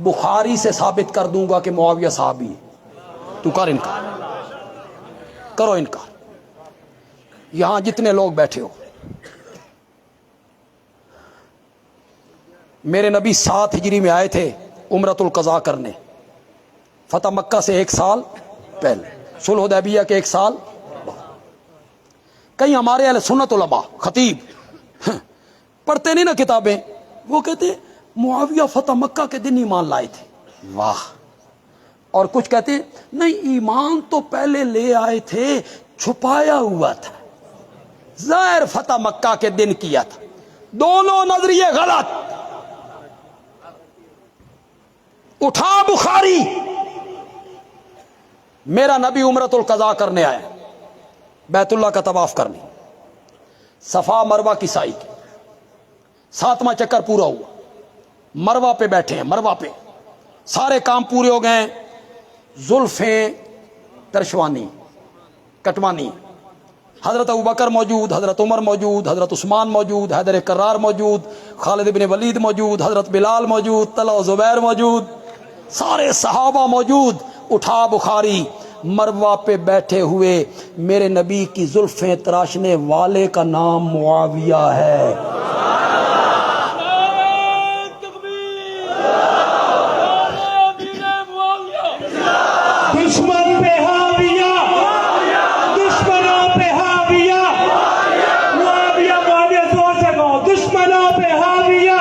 بخاری سے ثابت کر دوں گا کہ معاویہ صحابی ہے. تو کر انکار, کرو انکار. یہاں جتنے لوگ بیٹھے ہو, میرے نبی 7 ہجری میں آئے تھے عمرۃ القضاء کرنے, فتح مکہ سے 1 سال پہلے, صلح حدیبیہ کے 1 سال. کئی ہمارے اہل سنت علماء خطیب پڑھتے نہیں نا کتابیں, وہ کہتے معاویہ فتح مکہ کے دن ایمان لائے تھے. واہ. اور کچھ کہتے ہیں نہیں, ایمان تو پہلے لے آئے تھے, چھپایا ہوا تھا, ظاہر فتح مکہ کے دن کیا تھا. دونوں نظریے غلط. اٹھا بخاری, میرا نبی عمرۃ القضاء کرنے آیا, بیت اللہ کا طواف کرنے, صفا مروہ کی سائی کی, 7واں چکر پورا ہوا, مروہ پہ بیٹھے ہیں, مروہ پہ سارے کام پورے ہو گئے, زلفیں ترشوانی کٹوانی، حضرت ابوبکر موجود، حضرت عمر موجود، حضرت عثمان موجود، حیدر کرار موجود، خالد بن ولید موجود، حضرت بلال موجود، طلحہ و زبیر موجود، سارے صحابہ موجود۔ اٹھا بخاری، مروہ پہ بیٹھے ہوئے میرے نبی کی زلفیں تراشنے والے کا نام معاویہ ہے۔ دشمن پہ حاویہ، دشمنوں پہ حاویہ، معاویہ معاویہ زور سے کہو، دشمنوں پہ حاویہ،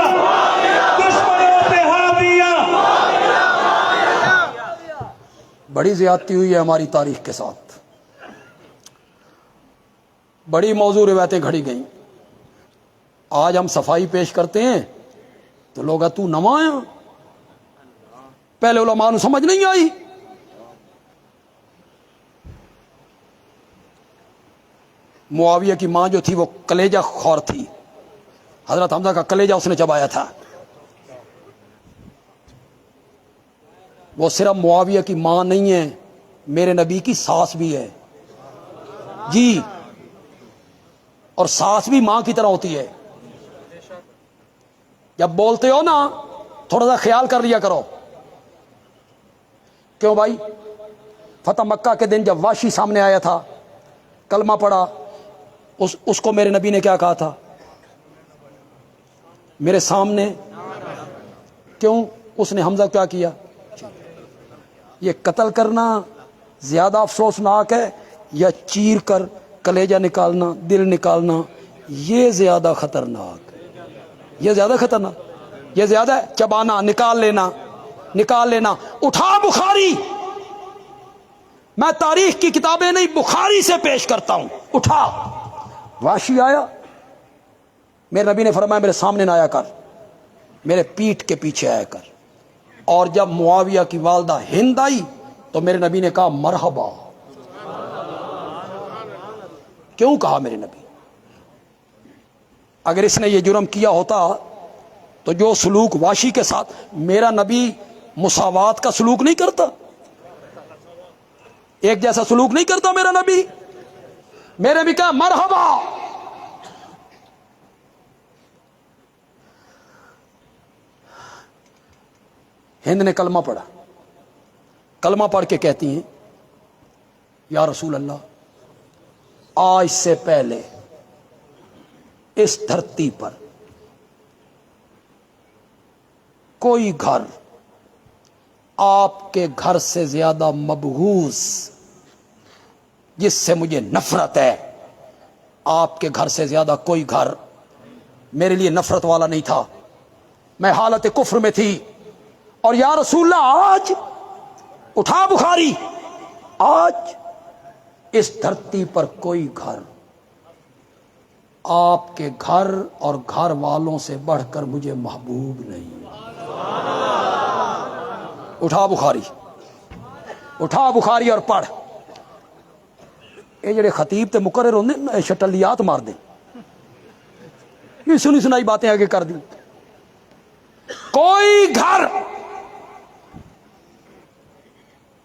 دشمنوں پہ حاویہ۔ بڑی زیادتی ہوئی ہے ہماری تاریخ کے ساتھ، بڑی موضوع روایتیں گھڑی گئیں۔ آج ہم صفائی پیش کرتے ہیں تو لوگ تو نمایاں، پہلے علماء نو سمجھ نہیں آئی۔ معاویہ کی ماں جو تھی وہ کلیجہ خور تھی، حضرت حمزہ کا کلیجہ اس نے چبایا تھا۔ وہ صرف معاویہ کی ماں نہیں ہے، میرے نبی کی ساس بھی ہے جی، اور ساس بھی ماں کی طرح ہوتی ہے۔ جب بولتے ہو نا تھوڑا سا خیال کر لیا کرو۔ کیوں بھائی؟ فتح مکہ کے دن جب واشی سامنے آیا تھا، کلمہ پڑھا، اس کو میرے نبی نے کیا کہا تھا؟ میرے سامنے۔ کیوں؟ اس نے حمزہ کیا کیا؟ یہ قتل کرنا زیادہ افسوسناک ہے یا چیر کر کلیجہ نکالنا، دل نکالنا؟ یہ زیادہ خطرناک، یہ زیادہ خطرناک، یہ زیادہ ہے چبانا، نکال لینا، نکال لینا۔ اٹھا بخاری، میں تاریخ کی کتابیں نہیں بخاری سے پیش کرتا ہوں۔ اٹھا، واشی آیا، میرے نبی نے فرمایا میرے سامنے نہ آیا کر، میرے پیٹھ کے پیچھے آیا کر۔ اور جب معاویہ کی والدہ ہند آئی تو میرے نبی نے کہا مرحبا۔ کیوں کہا میرے نبی؟ اگر اس نے یہ جرم کیا ہوتا تو جو سلوک واشی کے ساتھ، میرا نبی مساوات کا سلوک نہیں کرتا، ایک جیسا سلوک نہیں کرتا میرا نبی۔ میرے بھی کہا مرحبا۔ ہند نے کلمہ پڑھا، کلمہ پڑھ کے کہتی ہیں یا رسول اللہ، آج سے پہلے اس دھرتی پر کوئی گھر آپ کے گھر سے زیادہ مبغوض، جس سے مجھے نفرت ہے، آپ کے گھر سے زیادہ کوئی گھر میرے لیے نفرت والا نہیں تھا۔ میں حالت کفر میں تھی، اور یا رسول اللہ آج، اٹھا بخاری، آج اس دھرتی پر کوئی گھر آپ کے گھر اور گھر والوں سے بڑھ کر مجھے محبوب نہیں۔ اٹھا بخاری، اٹھا بخاری اور پڑھ۔ یہ جڑے خطیب تے مقرر ہوندے شٹلیات مار دیں، یہ سنی سنائی باتیں آگے کر دیں۔ کوئی گھر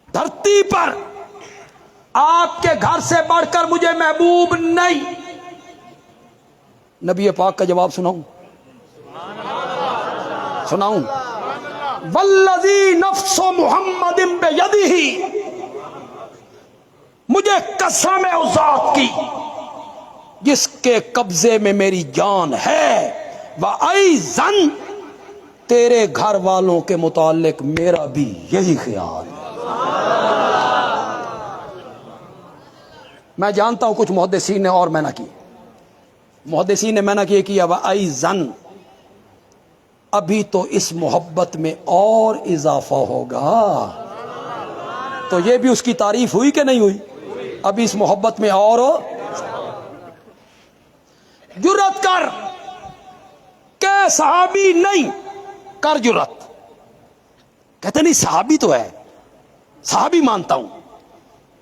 دھرتی پر آپ کے گھر سے بڑھ کر مجھے محبوب نہیں۔ نبی پاک کا جواب سناؤں؟ والذی نفس محمد بیدہ، مجھے قسم ہے اس ذات کی جس کے قبضے میں میری جان ہے، وَأَيْضًا تیرے گھر والوں کے متعلق میرا بھی یہی خیال ہے۔ میں جانتا ہوں کچھ محدثین نے اور میں نہ کی، محدثین نے میں نہ کیا وَأَيْضًا، ابھی تو اس محبت میں اور اضافہ ہوگا۔ تو یہ بھی اس کی تعریف ہوئی کہ نہیں ہوئی؟ ابھی اس محبت میں اور جرات کر کہ صحابی نہیں، کر جرات۔ کہتے نہیں صحابی تو ہے، صحابی مانتا ہوں۔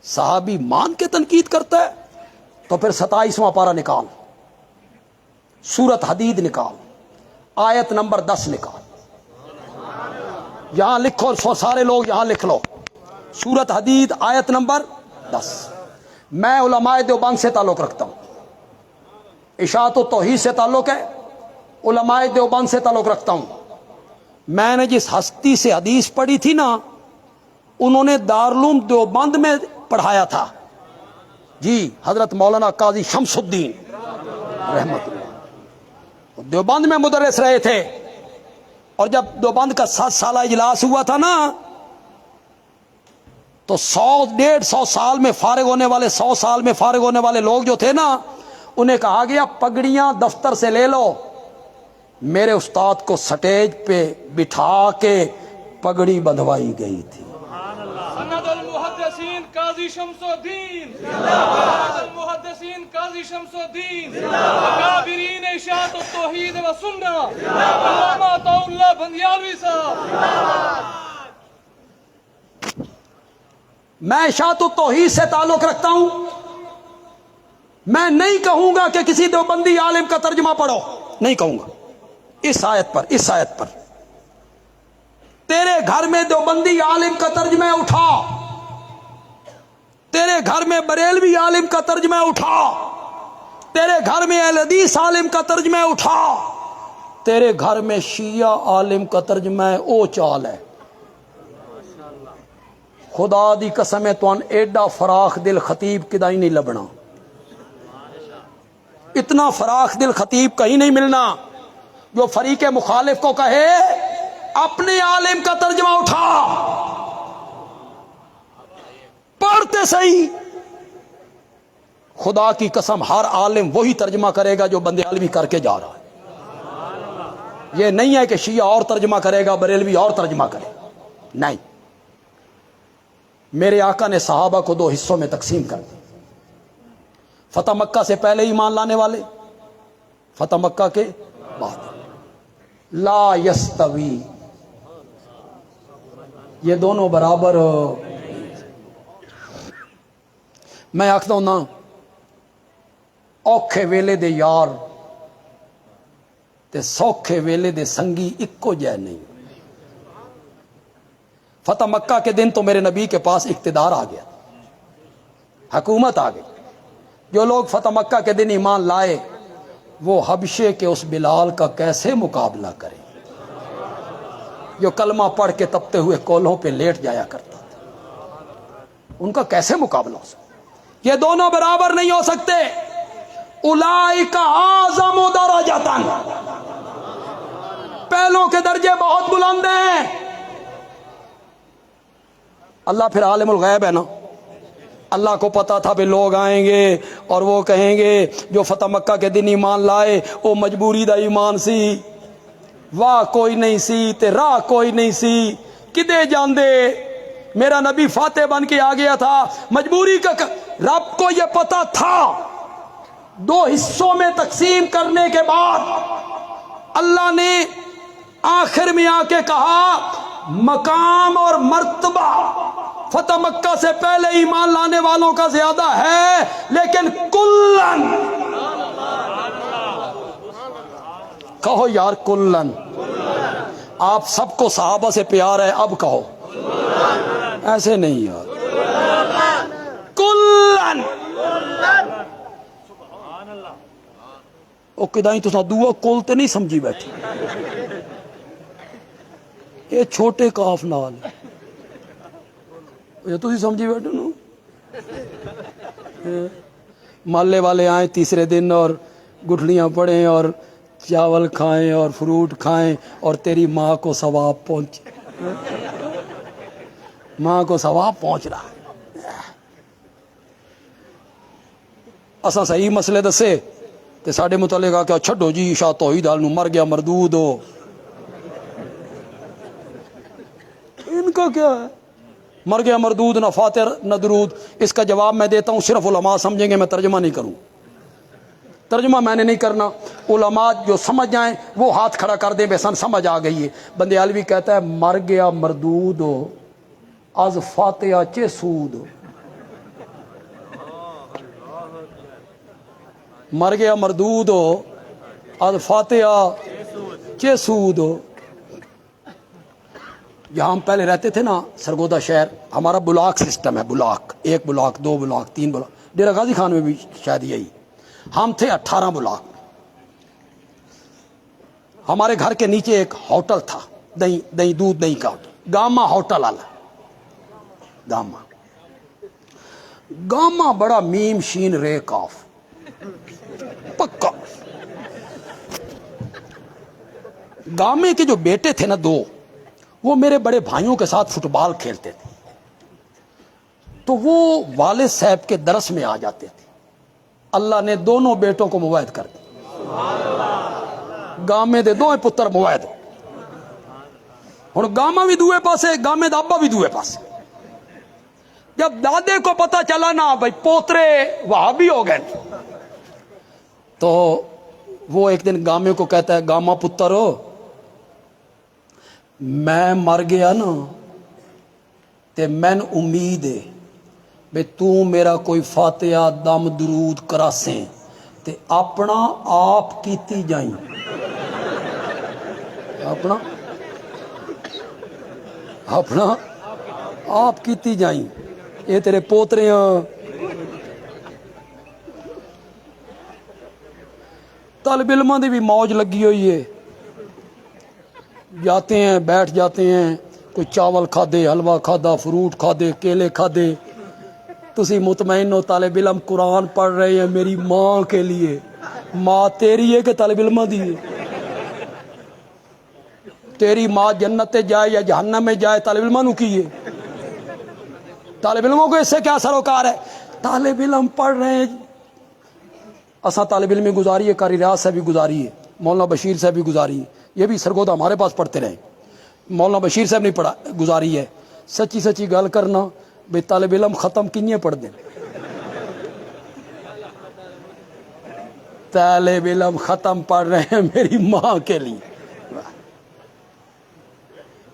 صحابی مان کے تنقید کرتا ہے تو پھر 27واں پارہ نکال، سورت حدید نکال، آیت نمبر 10 نکال، یہاں لکھو، سارے لوگ یہاں لکھ لو، سورت حدید آیت نمبر 10 میں علماء دیوبند سے تعلق رکھتا ہوں, اشاعت و توحید سے تعلق ہے, علماء دیوبند سے تعلق رکھتا ہوں. میں نے جس ہستی سے حدیث پڑھی تھی نا, انہوں نے دارالعلوم دیوبند میں پڑھایا تھا جی, حضرت مولانا قاضی شمس الدین رحمت اللہ دیوبند میں مدرس رہے تھے. اور جب دیوبند کا 7 سالہ اجلاس ہوا تھا نا, تو 100-150 سال میں فارغ ہونے والے 100 سال میں فارغ ہونے والے لوگ جو تھے نا, انہیں کہا گیا پگڑیاں دفتر سے لے لو. میرے استاد کو سٹیج پہ بٹھا کے پگڑی بندھوائی گئی تھی. سند المحدثین قاضی شمس الدین, سند المحدثین قاضی شمس الدین, اکابرین اشاعت التوحید و سنہ, علامہ عطا اللہ بندیالوی صاحب. میں اشاعت التوحید سے تعلق رکھتا ہوں. میں نہیں کہوں گا کہ کسی دیوبندی عالم کا ترجمہ پڑھو, نہیں کہوں گا. اس آیت پر تیرے گھر میں دیوبندی عالم کا ترجمہ اٹھا, تیرے گھر میں بریلوی عالم کا ترجمہ اٹھا, تیرے گھر میں اہل حدیث عالم کا ترجمہ اٹھا, تیرے گھر میں شیعہ عالم کا ترجمہ او چال ہے. خدا دی قسم ہے تو ایڈا فراخ دل خطیب کدائی نہیں لبنا, اتنا فراخ دل خطیب کہیں نہیں ملنا جو فریق مخالف کو کہے اپنے عالم کا ترجمہ اٹھا, پڑھتے صحیح. خدا کی قسم ہر عالم وہی ترجمہ کرے گا جو بندے عالمی کر کے جا رہا ہے. یہ نہیں ہے کہ شیعہ اور ترجمہ کرے گا بریلوی اور ترجمہ کرے گا, نہیں. میرے آقا نے صحابہ کو 2 حصوں میں تقسیم کر دی. فتح مکہ سے پہلے ایمان لانے والے, فتح مکہ کے بعد. لا یستوی, یہ دونوں برابر. میں آختا ہوں نا, اوکھے ویلے دے یار تے سوکھے ویلے دے سنگی اکو جے نہیں. فتح مکہ کے دن تو میرے نبی کے پاس اقتدار آ گیا, حکومت آ گئی. جو لوگ فتح مکہ کے دن ایمان لائے وہ حبشے کے اس بلال کا کیسے مقابلہ کریں جو کلمہ پڑھ کے تپتے ہوئے کولہوں پہ لیٹ جایا کرتا تھا. ان کا کیسے مقابلہ ہو سکتا؟ یہ دونوں برابر نہیں ہو سکتے. اولئک اعظم درجۃ, پہلوں کے درجے بہت بلند ہیں. اللہ پھر عالم الغیب ہے نا, اللہ کو پتا تھا بھی لوگ آئیں گے اور وہ کہیں گے جو فتح مکہ کے دن ایمان لائے وہ مجبوری دا ایمان سی, واہ کوئی نہیں سی تے راہ کوئی نہیں سی, کدے جاندے. میرا نبی فاتح بن کے آ گیا تھا, مجبوری کا رب کو یہ پتا تھا. 2 حصوں میں تقسیم کرنے کے بعد اللہ نے آخر میں آ کے کہا مقام اور مرتبہ فتح مکہ سے پہلے ایمان لانے والوں کا زیادہ ہے, لیکن کلن, کہو یار کلن. آپ سب کو صحابہ سے پیار ہے, اب کہو, ایسے نہیں یار, کلن. او کدائیں تو دعا کل تے نہیں سمجھی بیٹھی, یہ چھوٹے کاف نال یہ تو سمجھی بیٹھے نا. محلے والے آئیں تیسرے دن اور گٹھلیاں پڑھیں اور چاول کھائیں اور فروٹ کھائیں اور تیری ماں کو ثواب پہنچے, ماں کو ثواب پہنچ رہا. اساں صحیح مسئلے دسے تے ساڈے متعلق آ کے چھڈو جی شاہ توحید آل نو مر گیا مردود ہو. ان کا کیا ہے, مر گیا مردود, نہ فاتر نہ درود. اس کا جواب میں دیتا ہوں, صرف علماء سمجھیں گے, میں ترجمہ نہیں کروں. ترجمہ میں نے نہیں کرنا. علماء جو سمجھ جائیں وہ ہاتھ کھڑا کر دیں, بے سمجھ آ گئی ہے. بندے عالوی کہتا ہے مر گیا مردود ہو از فاتحہ چے سود ہو. مر گیا مردود ہو از فاتحہ چے سود ہو. جہاں ہم پہلے رہتے تھے نا سرگودا شہر، ہمارا بلاک سسٹم ہے، block, 1 block 2 block 3 block, Dera Ghazi Khan میں بھی شاید یہی، ہم تھے 18 بلاک۔ ہمارے گھر کے نیچے ایک ہوٹل تھا، دہی دودھ دہی کا ہوٹل، گاما ہوٹل والا، گاما بڑا میم شین رے کاف پکا۔ گامے کے جو بیٹے تھے نا 2، وہ میرے بڑے بھائیوں کے ساتھ فٹ بال کھیلتے تھے، تو وہ والد صاحب کے درس میں آ جاتے تھے۔ اللہ نے دونوں بیٹوں کو مواعد کر دیا، گامے دے 2 پتر مواعد، ہن گاما بھی دوے پاسے، گامے دا ابا بھی دوے پاسے۔ جب دادے کو پتا چلا نا بھائی پوترے وہابی ہو گئے، تو وہ ایک دن گامے کو کہتا ہے، گاما پتر ہو، میں مر گیا نا تے میں امید ہے بے تو میرا کوئی فاتحہ دم درود کراسیں تے اپنا آپ کیتی جائیں، اپنا آپ کیتی جائیں، یہ تیرے پوترے ہیں۔ طالب علموں دی بھی موج لگی ہوئی ہے، جاتے ہیں بیٹھ جاتے ہیں، کوئی چاول کھادے، حلوہ کھادا، فروٹ کھادے، کیلے کھادے، تسی مطمئن ہو طالب علم قرآن پڑھ رہے ہیں میری ماں کے لیے، ماں تیری ہے کہ طالب علمہ دی ہے؟ تیری ماں جنت جائے یا جہنم میں جائے طالب علمہ نو کی ہے؟ طالب علموں کو اس سے کیا سروکار ہے؟ طالب علم پڑھ رہے ہیں، اساں طالب علمی گزاری ہے، قاری ریاض صاحب بھی گزاری ہے، مولانا بشیر صاحب بھی گزاری ہے، یہ بھی سرگودا ہمارے پاس پڑھتے رہے، مولانا بشیر صاحب نہیں پڑھا گزاری ہے۔ سچی سچی گل کرنا بے طالب علم ختم کنیے پڑھ دیں، طالب علم ختم پڑھ رہے ہیں میری ماں کے لیے،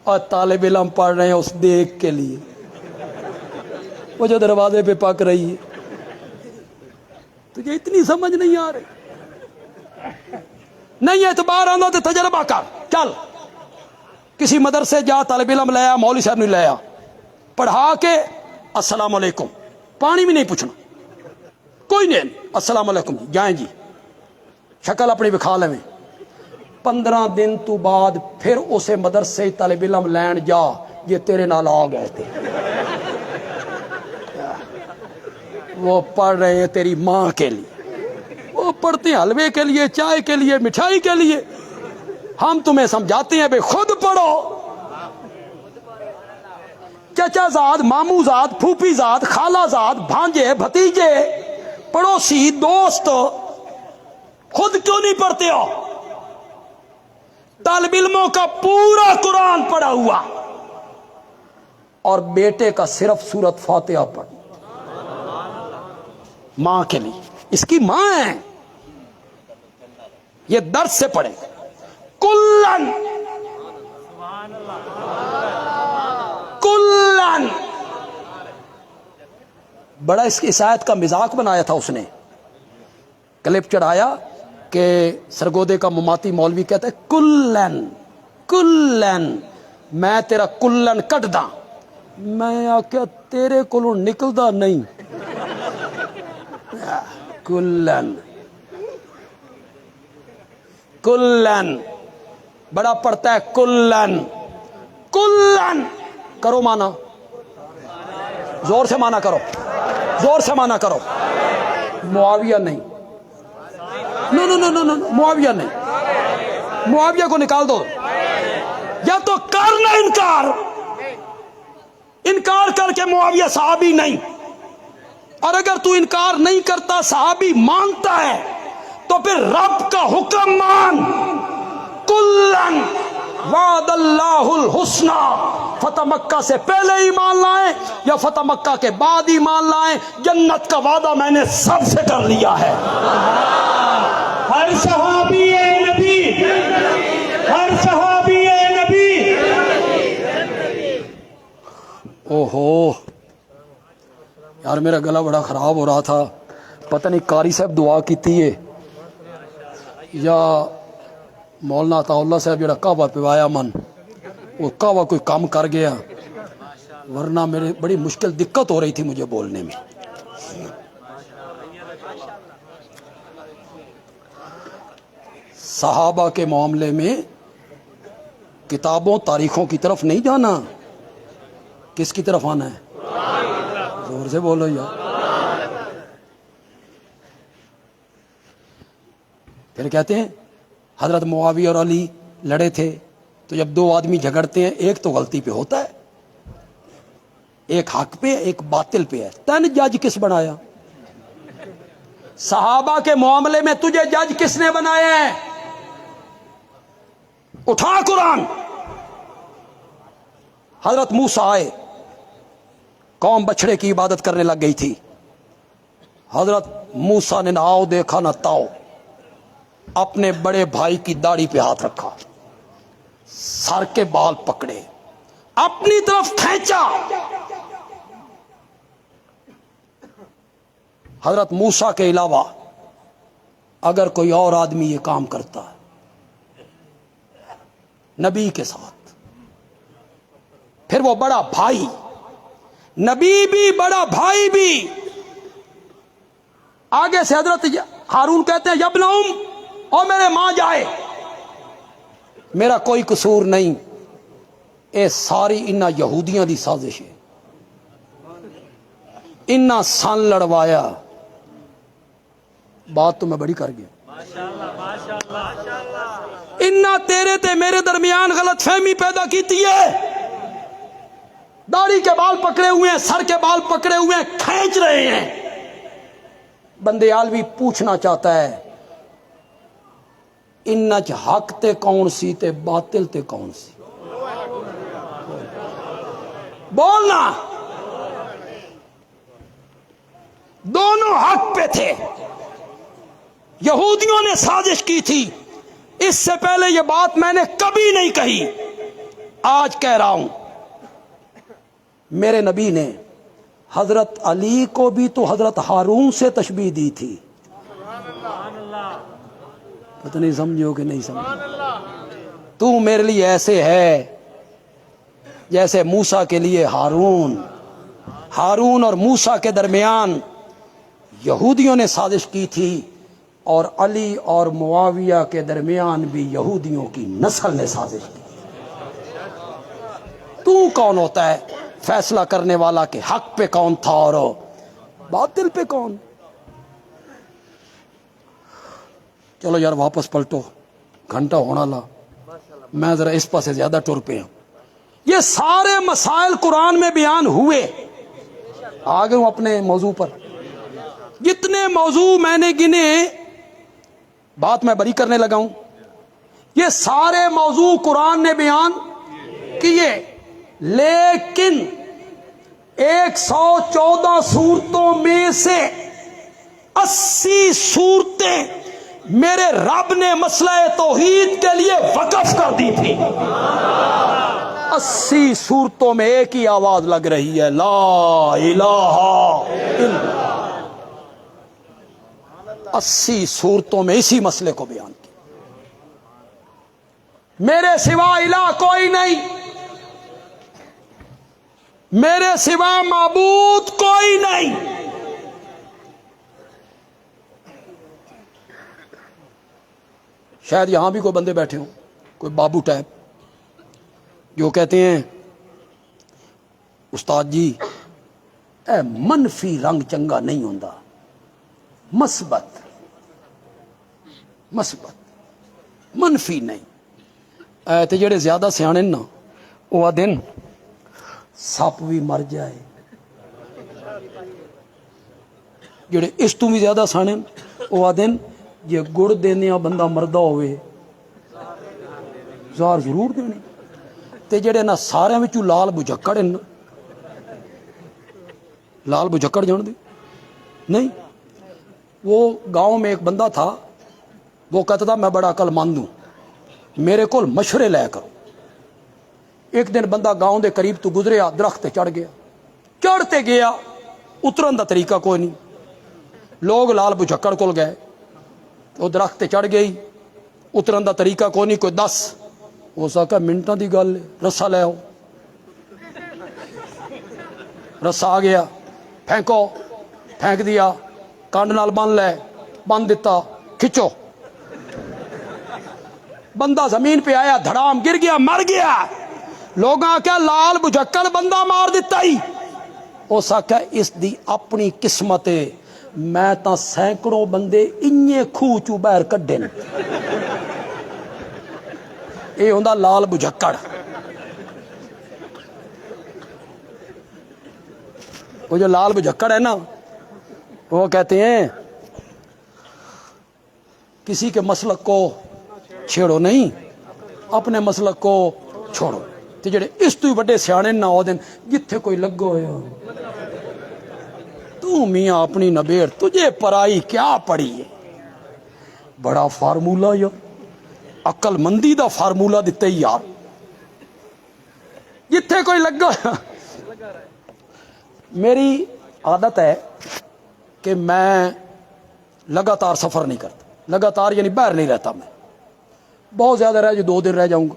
اور طالب علم پڑھ رہے ہیں اس دیکھ کے لیے وہ جو دروازے پہ پک رہی ہے۔ تجھے اتنی سمجھ نہیں آ رہی؟ نہیں اعتبار آنا تو تجربہ کر، چل کسی مدرسے جا، طالب علم لیا، مولوی صاحب نے لیا، پڑھا کے السلام علیکم، پانی بھی نہیں پوچھنا، کوئی نہیں، السلام علیکم جی، جائیں جی، شکل اپنی بکھا لیں۔ 15 دن تو بعد پھر اسے مدرسے طالب علم لین جا، یہ تیرے نال آ گئے تھے، وہ پڑھ رہے ہیں تیری ماں کے لیے، وہ پڑھتے ہیں حلوے کے لیے، چائے کے لیے، مٹھائی کے لیے، ہم تمہیں سمجھاتے ہیں بے خود پڑھو۔ چچا زاد، مامو زاد، پھوپھی زاد، خالہ زاد، بھانجے، بھتیجے، پڑوسی، دوست، خود کیوں نہیں پڑھتے ہو؟ طالب علموں کا پورا قرآن پڑھا ہوا اور بیٹے کا صرف سورت فاتحہ پڑھ، ماں کے لیے، اس کی ماں ہے، یہ درد سے پڑھے، کلن کلن، بڑا اس آیت کا مذاق بنایا تھا اس نے، کلپ چڑھایا کہ سرگودے کا مماتی مولوی کہتا ہے کلن کلن، میں تیرا کلن کٹ دا، میں آکیا تیرے کولوں نکلدا نہیں، کلن کلن، بڑا پڑھتا ہے کلن کلن، کرو مانا، زور سے مانا کرو، زور سے مانا کرو، معاویہ نہیں، نو نو نو نو نو، معاویہ نہیں، معاویہ کو نکال دو، یا تو کرنا انکار کر کے معاویہ صحابی نہیں، اور اگر تو انکار نہیں کرتا صحابی مانتا ہے تو پھر رب کا حکم مان، کلن وعد اللہ الحسنى، فتح مکہ سے پہلے ایمان لائیں یا فتح مکہ کے بعد ایمان لائیں، جنت کا وعدہ میں نے سب سے کر لیا ہے۔ ہر صحابی اے نبی، ہر صحابی اے نبی۔ اوہو یار میرا گلا بڑا خراب ہو رہا تھا، پتہ نہیں قاری صاحب دعا کیتی ہے یا مولانا عطا اللہ صاحب جڑا کعبہ پوایا من، وہ کہا کوئی کام کر گیا، ورنہ میرے بڑی مشکل دقت ہو رہی تھی مجھے بولنے میں۔ صحابہ کے معاملے میں کتابوں تاریخوں کی طرف نہیں جانا، کس کی طرف آنا ہے؟ زور سے بولو یار۔ پھر کہتے ہیں حضرت معاویہ اور علی لڑے تھے، تو جب دو آدمی جھگڑتے ہیں ایک تو غلطی پہ ہوتا ہے، ایک حق پہ ایک باطل پہ ہے، تن جج کس بنایا؟ صحابہ کے معاملے میں تجھے جج کس نے بنایا ہے؟ اٹھا قرآن۔ حضرت موسیٰ آئے، قوم بچھڑے کی عبادت کرنے لگ گئی تھی، حضرت موسیٰ نے نہ آؤ دیکھا نہ تاؤ، اپنے بڑے بھائی کی داڑھی پہ ہاتھ رکھا، سر کے بال پکڑے، اپنی طرف کھینچا۔ حضرت موسیٰ کے علاوہ اگر کوئی اور آدمی یہ کام کرتا ہے نبی کے ساتھ، پھر وہ بڑا بھائی، نبی بھی بڑا بھائی بھی، آگے سے حضرت ہارون کہتے ہیں یبن ام، اور میرے ماں جائے، میرا کوئی قصور نہیں، اے ساری انہاں یہودیاں دی سازش ہے، انہاں سن لڑوایا۔ بات تو میں بڑی کر گیا، انہاں تیرے تے میرے درمیان غلط فہمی پیدا کیتی ہے، داڑھی کے بال پکڑے ہوئے ہیں، سر کے بال پکڑے ہوئے ہیں، کھینچ رہے ہیں۔ بندے عالوی پوچھنا چاہتا ہے انہاں چ حق تے کون سی تے باطل تے کون سی؟ بولنا، دونوں حق پہ تھے۔ یہودیوں نے سازش کی تھی، اس سے پہلے یہ بات میں نے کبھی نہیں کہی، آج کہہ رہا ہوں۔ میرے نبی نے حضرت علی کو بھی تو حضرت ہارون سے تشبیہ دی تھی، پتہ نہیں سمجھو کہ نہیں سمجھو؟ تو میرے لیے ایسے ہے جیسے موسیٰ کے لیے ہارون، ہارون اور موسیٰ کے درمیان یہودیوں نے سازش کی تھی، اور علی اور معاویہ کے درمیان بھی یہودیوں کی نسل نے سازش کی۔ تو کون ہوتا ہے فیصلہ کرنے والا کہ حق پہ کون تھا اور باطل پہ کون؟ چلو یار واپس پلٹو، گھنٹہ ہونا لا، میں ذرا اس پاس سے زیادہ ٹر پہ ہوں۔ یہ سارے مسائل قرآن میں بیان ہوئے، آگے ہوں اپنے موضوع پر۔ جتنے موضوع میں نے گنے، بات میں بری کرنے لگا ہوں، یہ سارے موضوع قرآن نے بیان کیے، لیکن 114 صورتوں میں سے 80 صورتیں میرے رب نے مسئلہ توحید کے لیے وقف کر دی تھی۔ 80 صورتوں میں ایک ہی آواز لگ رہی ہے، لا الہ الا اللہ۔ 80 صورتوں میں اسی مسئلے کو بیان کیا، میرے سوا الہ کوئی نہیں، میرے سوا معبود کوئی نہیں۔ شاید یہاں بھی کوئی بندے بیٹھے ہوں، کوئی بابو ٹائپ، جو کہتے ہیں استاد جی اے منفی رنگ چنگا نہیں ہوندا، مثبت منفی نہیں۔ تے جڑے زیادہ سیانے نا وہ دن سپ بھی مر جائے، جڑے اس تو بھی زیادہ سیانے وہ دن جے گڑ دینے بندہ مردہ ہوئے زار ضرور دینی۔ تے جڑے نا سارے وچوں لال بجھکڑ، لال بجھکڑ جان دے نہیں۔ وہ گاؤں میں ایک بندہ تھا، وہ کہتا تھا میں بڑا عقل مند ہوں، میرے کو مشورے لے کرو۔ ایک دن بندہ گاؤں دے قریب تو گزریا، درخت تے چڑھ گیا، چڑھتے گیا، اترن دا طریقہ کوئی نہیں۔ لوگ لال بجھکڑ کول گئے، وہ درخت تے چڑھ گئی، اترن دا طریقہ کوئی نہیں، کوئی 10 اس آخیا منٹاں دی گل ہے، رسا لے آؤ۔ رسا آ گیا، پھینکو، پھینک دیا، کانڈ نال بن لے، بن دیتا، کھچو، بندہ زمین پہ آیا، دھڑام گر گیا، مر گیا۔ لوگاں آخیا لال بجھکڑ بندہ مار دیتا ہی۔ اس آخیا اس دی اپنی قسمت ہے، میں تا سینکڑوں بندے انجے کھوہ چوں باہر کڈے نے۔ یہ ہوندا لال بجھکڑ۔ وہ جو لال بجھکڑ ہے نا، وہ کہتے ہیں کسی کے مسلک کو چھیڑو نہیں، اپنے مسلک کو چھوڑو۔ تے جڑے اس تو ہی بڑے سیانے نہ ہو دین، جتھے کوئی لگو ہو تو میاں اپنی نبیڑ، تجھے پرائی کیا پڑی ہے۔ بڑا فارمولہ یار، عقل مندی دا فارمولہ دیتے ہی یار، جتھے کوئی لگا۔ میری عادت ہے کہ میں لگاتار سفر نہیں کرتا، لگاتار یعنی باہر نہیں رہتا۔ میں بہت زیادہ رہ جو 2 دن رہ جاؤں گا۔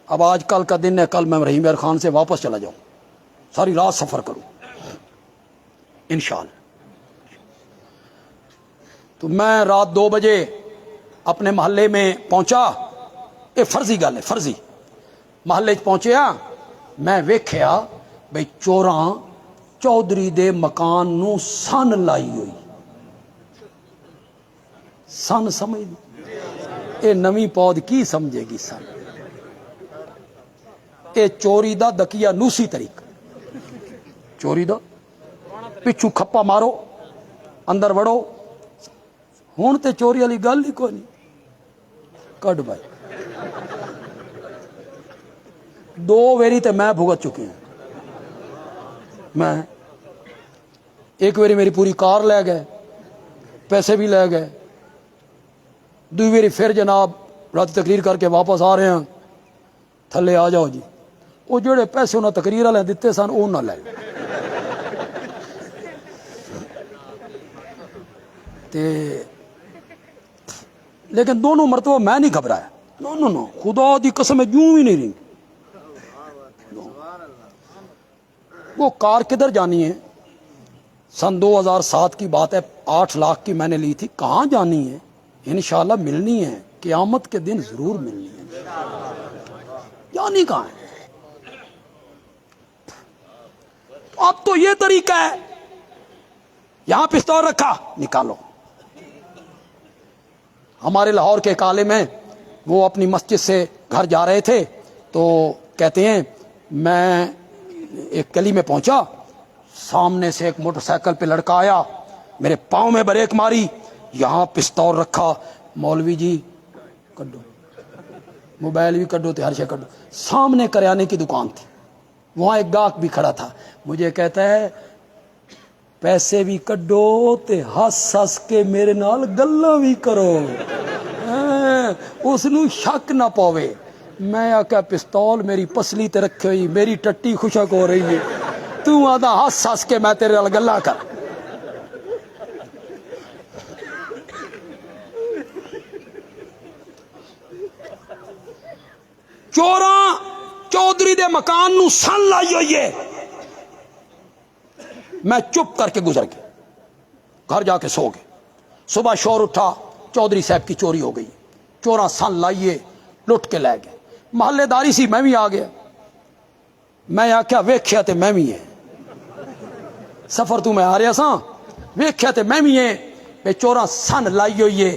اب آج کل کا دن ہے، کل میں رحیم یار خان سے واپس چلا جاؤں، ساری رات سفر کروں انشاءاللہ۔ تو میں رات 2 بجے اپنے محلے میں پہنچا، یہ فرضی گل ہے، فرضی محلے پہنچیا، میں ویکھیا بھئی چوراں چودھری دے مکان نو سن لائی ہوئی۔ سن سمجھ اے نویں پود کی سمجھے گی سن؟ اے چوری دا دکیا نوسی طریقہ، چوری دا پچھو کھپا مارو، اندر وڑو۔ ہون تے چوری والی گل ہی کوئی نہیں، کڈ بھائی۔ 2 ویری تے میں بھگت چکی ہوں۔ میں ایک ویری میری پوری کار لے گئے، پیسے بھی لے گئے۔ 2 ویری پھر جناب رات تقریر کر کے واپس آ رہے ہیں، تھلے آ جاؤ جی، وہ جڑے پیسے انہوں نے تقریر والے دیتے سن وہ نہ لے تے، لیکن دونوں مرتبہ میں نہیں گھبرایا، نو خدا دی قسم جوں ہی نہیں رہی۔ وہ کار کدھر جانی ہے؟ سن 2007 کی بات ہے، 8 لاکھ کی میں نے لی تھی۔ کہاں جانی ہے؟ انشاءاللہ ملنی ہے، قیامت کے دن ضرور ملنی ہے۔ جانی کہاں ہے؟ اب تو یہ طریقہ ہے، یہاں پستول رکھا، نکالو۔ ہمارے لاہور کے ایک عالم ہیں، وہ اپنی مسجد سے گھر جا رہے تھے، تو کہتے ہیں میں ایک گلی میں پہنچا، سامنے سے ایک موٹر سائیکل پہ لڑکا آیا، میرے پاؤں میں بریک ماری، یہاں پستول رکھا، مولوی جی کڈو، موبائل بھی کڈو تے ہر شے کڈو۔ سامنے کریانے کی دکان تھی، وہاں ایک گاہک بھی کھڑا تھا، مجھے کہتا ہے پیسے بھی کڈو تے ہس ہس کے میرے نال گلاں بھی کرو، اس نو شک نہ پاوے۔ میں آکھیا پستول میری پسلی تے رکھی ہوئی، میری ٹٹی خشک ہو رہی ہے، تو آدھا ہس ہس کے میں تیرے نال گلاں کر۔ چوراں چودھری دے مکان نو سن لائی ہوئی ہے۔ میں چپ کر کے گزر گیا، گھر جا کے سو گئے۔ صبح شور اٹھا، چودھری صاحب کی چوری ہو گئی، چوراں سن لائیے لٹ کے لے گئے۔ محلے داری سی میں بھی آ گیا، میں آکھیا ویکھیا تے میں بھی ہے، سفر تو میں آ رہا سا، ویکھیا تے میں بھی ہے بے چوراں سن لائی ہوئی ہے،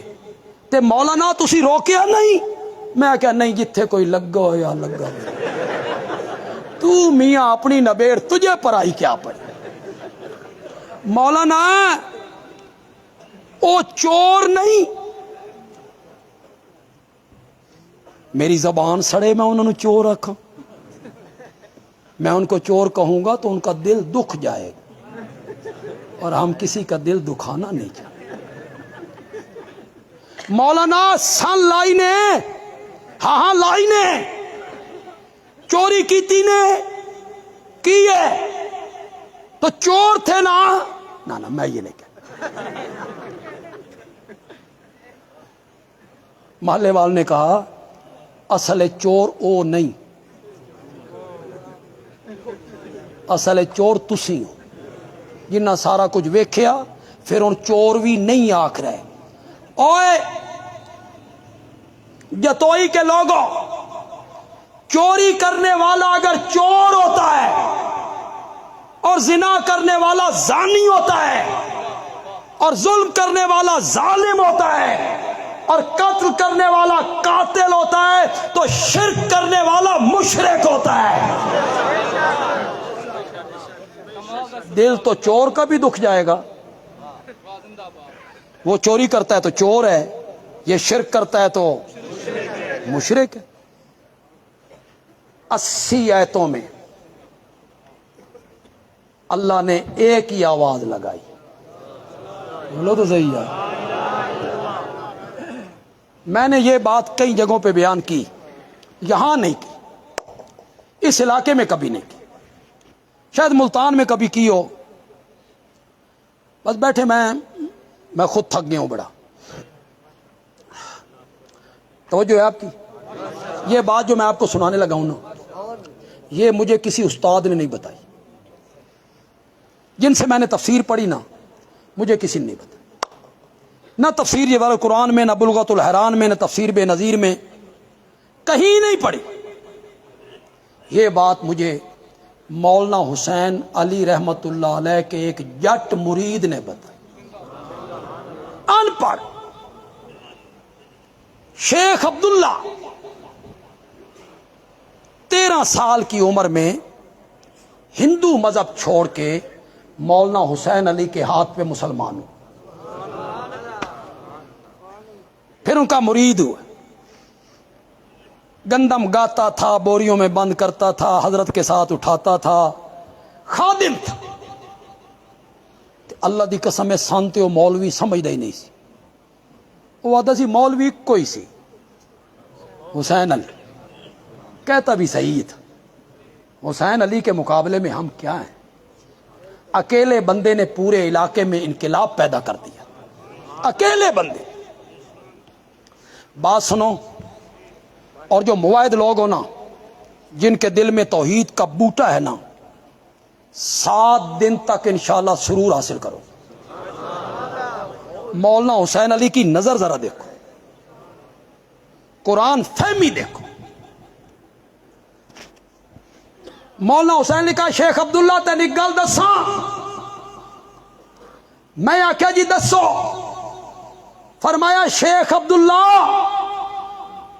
تے مولانا تسی روکیا نہیں؟ میں کہا نہیں، جتھے کوئی لگا ہو یا لگا ہو، تو میاں اپنی نبیڑ، تجھے پرائی کیا پڑی؟ مولانا او چور نہیں، میری زبان سڑے میں انہوں نے چور رکھا، میں ان کو چور کہوں گا تو ان کا دل دکھ جائے گا، اور ہم کسی کا دل دکھانا نہیں چاہتے۔ مولانا سن لائی نے، ہاں لائی نے، چوری کیتی نے، کی ہے تو چور تھے نا؟ نہ میں یہ نہیں کہتا۔ محلے والے نے کہا اصل چور او نہیں، اصل چور تسی ہو جنہ سارا کچھ ویکھیا پھر ان چور بھی نہیں آکھ رہے۔ اوئے جتوئی کے لوگوں، چوری کرنے والا اگر چور ہوتا ہے اور زنا کرنے والا زانی ہوتا ہے اور ظلم کرنے والا ظالم ہوتا ہے اور قتل کرنے والا قاتل ہوتا ہے تو شرک کرنے والا مشرک ہوتا ہے۔ دل تو چور کا بھی دکھ جائے گا، وہ چوری کرتا ہے تو چور ہے، یہ شرک کرتا ہے تو مشرک ہے۔ 80 آیتوں میں اللہ نے ایک ہی آواز لگائی، بولو تو صحیح ہے۔ میں نے یہ بات کئی جگہوں پہ بیان کی، یہاں نہیں کی، اس علاقے میں کبھی نہیں کی، شاید ملتان میں کبھی کی ہو، بس بیٹھے میں خود تھک گیا ہوں بڑا۔ توجہ ہے آپ کی؟ یہ بات جو میں آپ کو سنانے لگا ہوں نا، یہ مجھے کسی استاد نے نہیں بتائی، جن سے میں نے تفسیر پڑھی نا مجھے کسی نے نہیں بتائی، نہ تفسیر جوہر القرآن میں، نہ بلغت الحیران میں، نہ تفسیر بے نظیر میں، کہیں نہیں پڑھی۔ یہ بات مجھے مولانا حسین علی رحمت اللہ علیہ کے ایک جٹ مرید نے بتائی، ان پڑھ شیخ عبداللہ 13 سال کی عمر میں ہندو مذہب چھوڑ کے مولانا حسین علی کے ہاتھ پہ مسلمان ہو، پھر ان کا مرید ہوا، گندم گاتا تھا، بوریوں میں بند کرتا تھا، حضرت کے ساتھ اٹھاتا تھا، خادم تھا۔ اللہ دی قسم ہے سانتے ہو مولوی سمجھدا ہی نہیں سی، وہ آدھا سی مولوی کوئی سی حسین علی، کہتا بھی صحیح تھا، حسین علی کے مقابلے میں ہم کیا ہیں؟ اکیلے بندے نے پورے علاقے میں انقلاب پیدا کر دیا، اکیلے بندے۔ بات سنو، اور جو موحد لوگ ہو نا، جن کے دل میں توحید کا بوٹا ہے نا، 7 دن تک انشاءاللہ سرور حاصل کرو۔ مولانا حسین علی کی نظر ذرا دیکھو، قرآن فہمی دیکھو۔ مولانا حسین علی کا شیخ عبداللہ تے نگل دساں، میں آکھیا جی دسو، فرمایا شیخ عبداللہ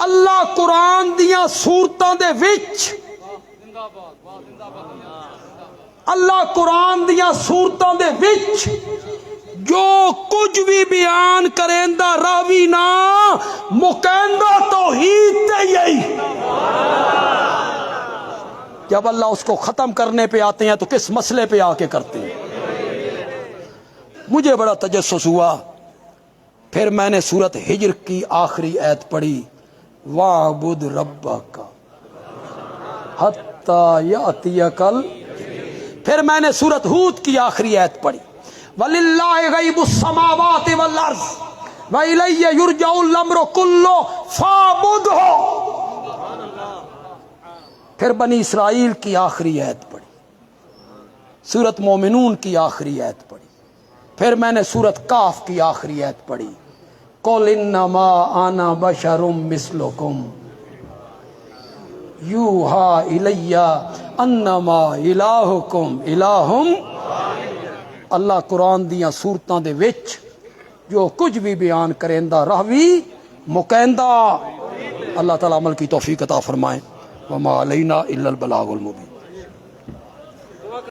اللہ قرآن دیاں سورتاں دے وچ، اللہ قرآن دیاں سورتاں دے وچ جو کچھ بھی بیان کریندا راوی نا مکیندا توحید تے یہی، جب اللہ اس کو ختم کرنے پہ آتے ہیں تو کس مسئلے پہ آ کے کرتے ہیں؟ مجھے بڑا تجسس ہوا، پھر میں نے سورت ہجر کی آخری آیت پڑھی، وَاعْبُدْ رَبَّكَ حَتَّى يَأْتِيَكَ ال، پھر میں نے سورت ہود کی آخری آیت پڑھی، وَلِلَّهِ غَيْبُ السَّمَاوَاتِ وَالْأَرْضِ وَإِلَيَّ يُرْجَعُ الْأَمْرُ كُلُّهُ فَاعْبُدْهُ، پھر بنی اسرائیل کی آخری آیت پڑھی، سورت مومنون کی آخری آیت پڑھی، پھر میں نے سورت کاف کی آخری آیت پڑھی، قُلْ إِنَّمَا أَنَا بَشَرٌ مِثْلُكُمْ يُوحَىٰ إِلَيَّ أَنَّمَا إِلَٰهُكُمْ إِلَٰهٌ۔ اللہ قرآن دیاں سورتاں دے وچ جو کچھ بھی بیان کریندا راوی مکیندا، اللہ تعالیٰ عمل کی توفیق عطا فرمائے۔ وما علینا الا البلاغ المبین۔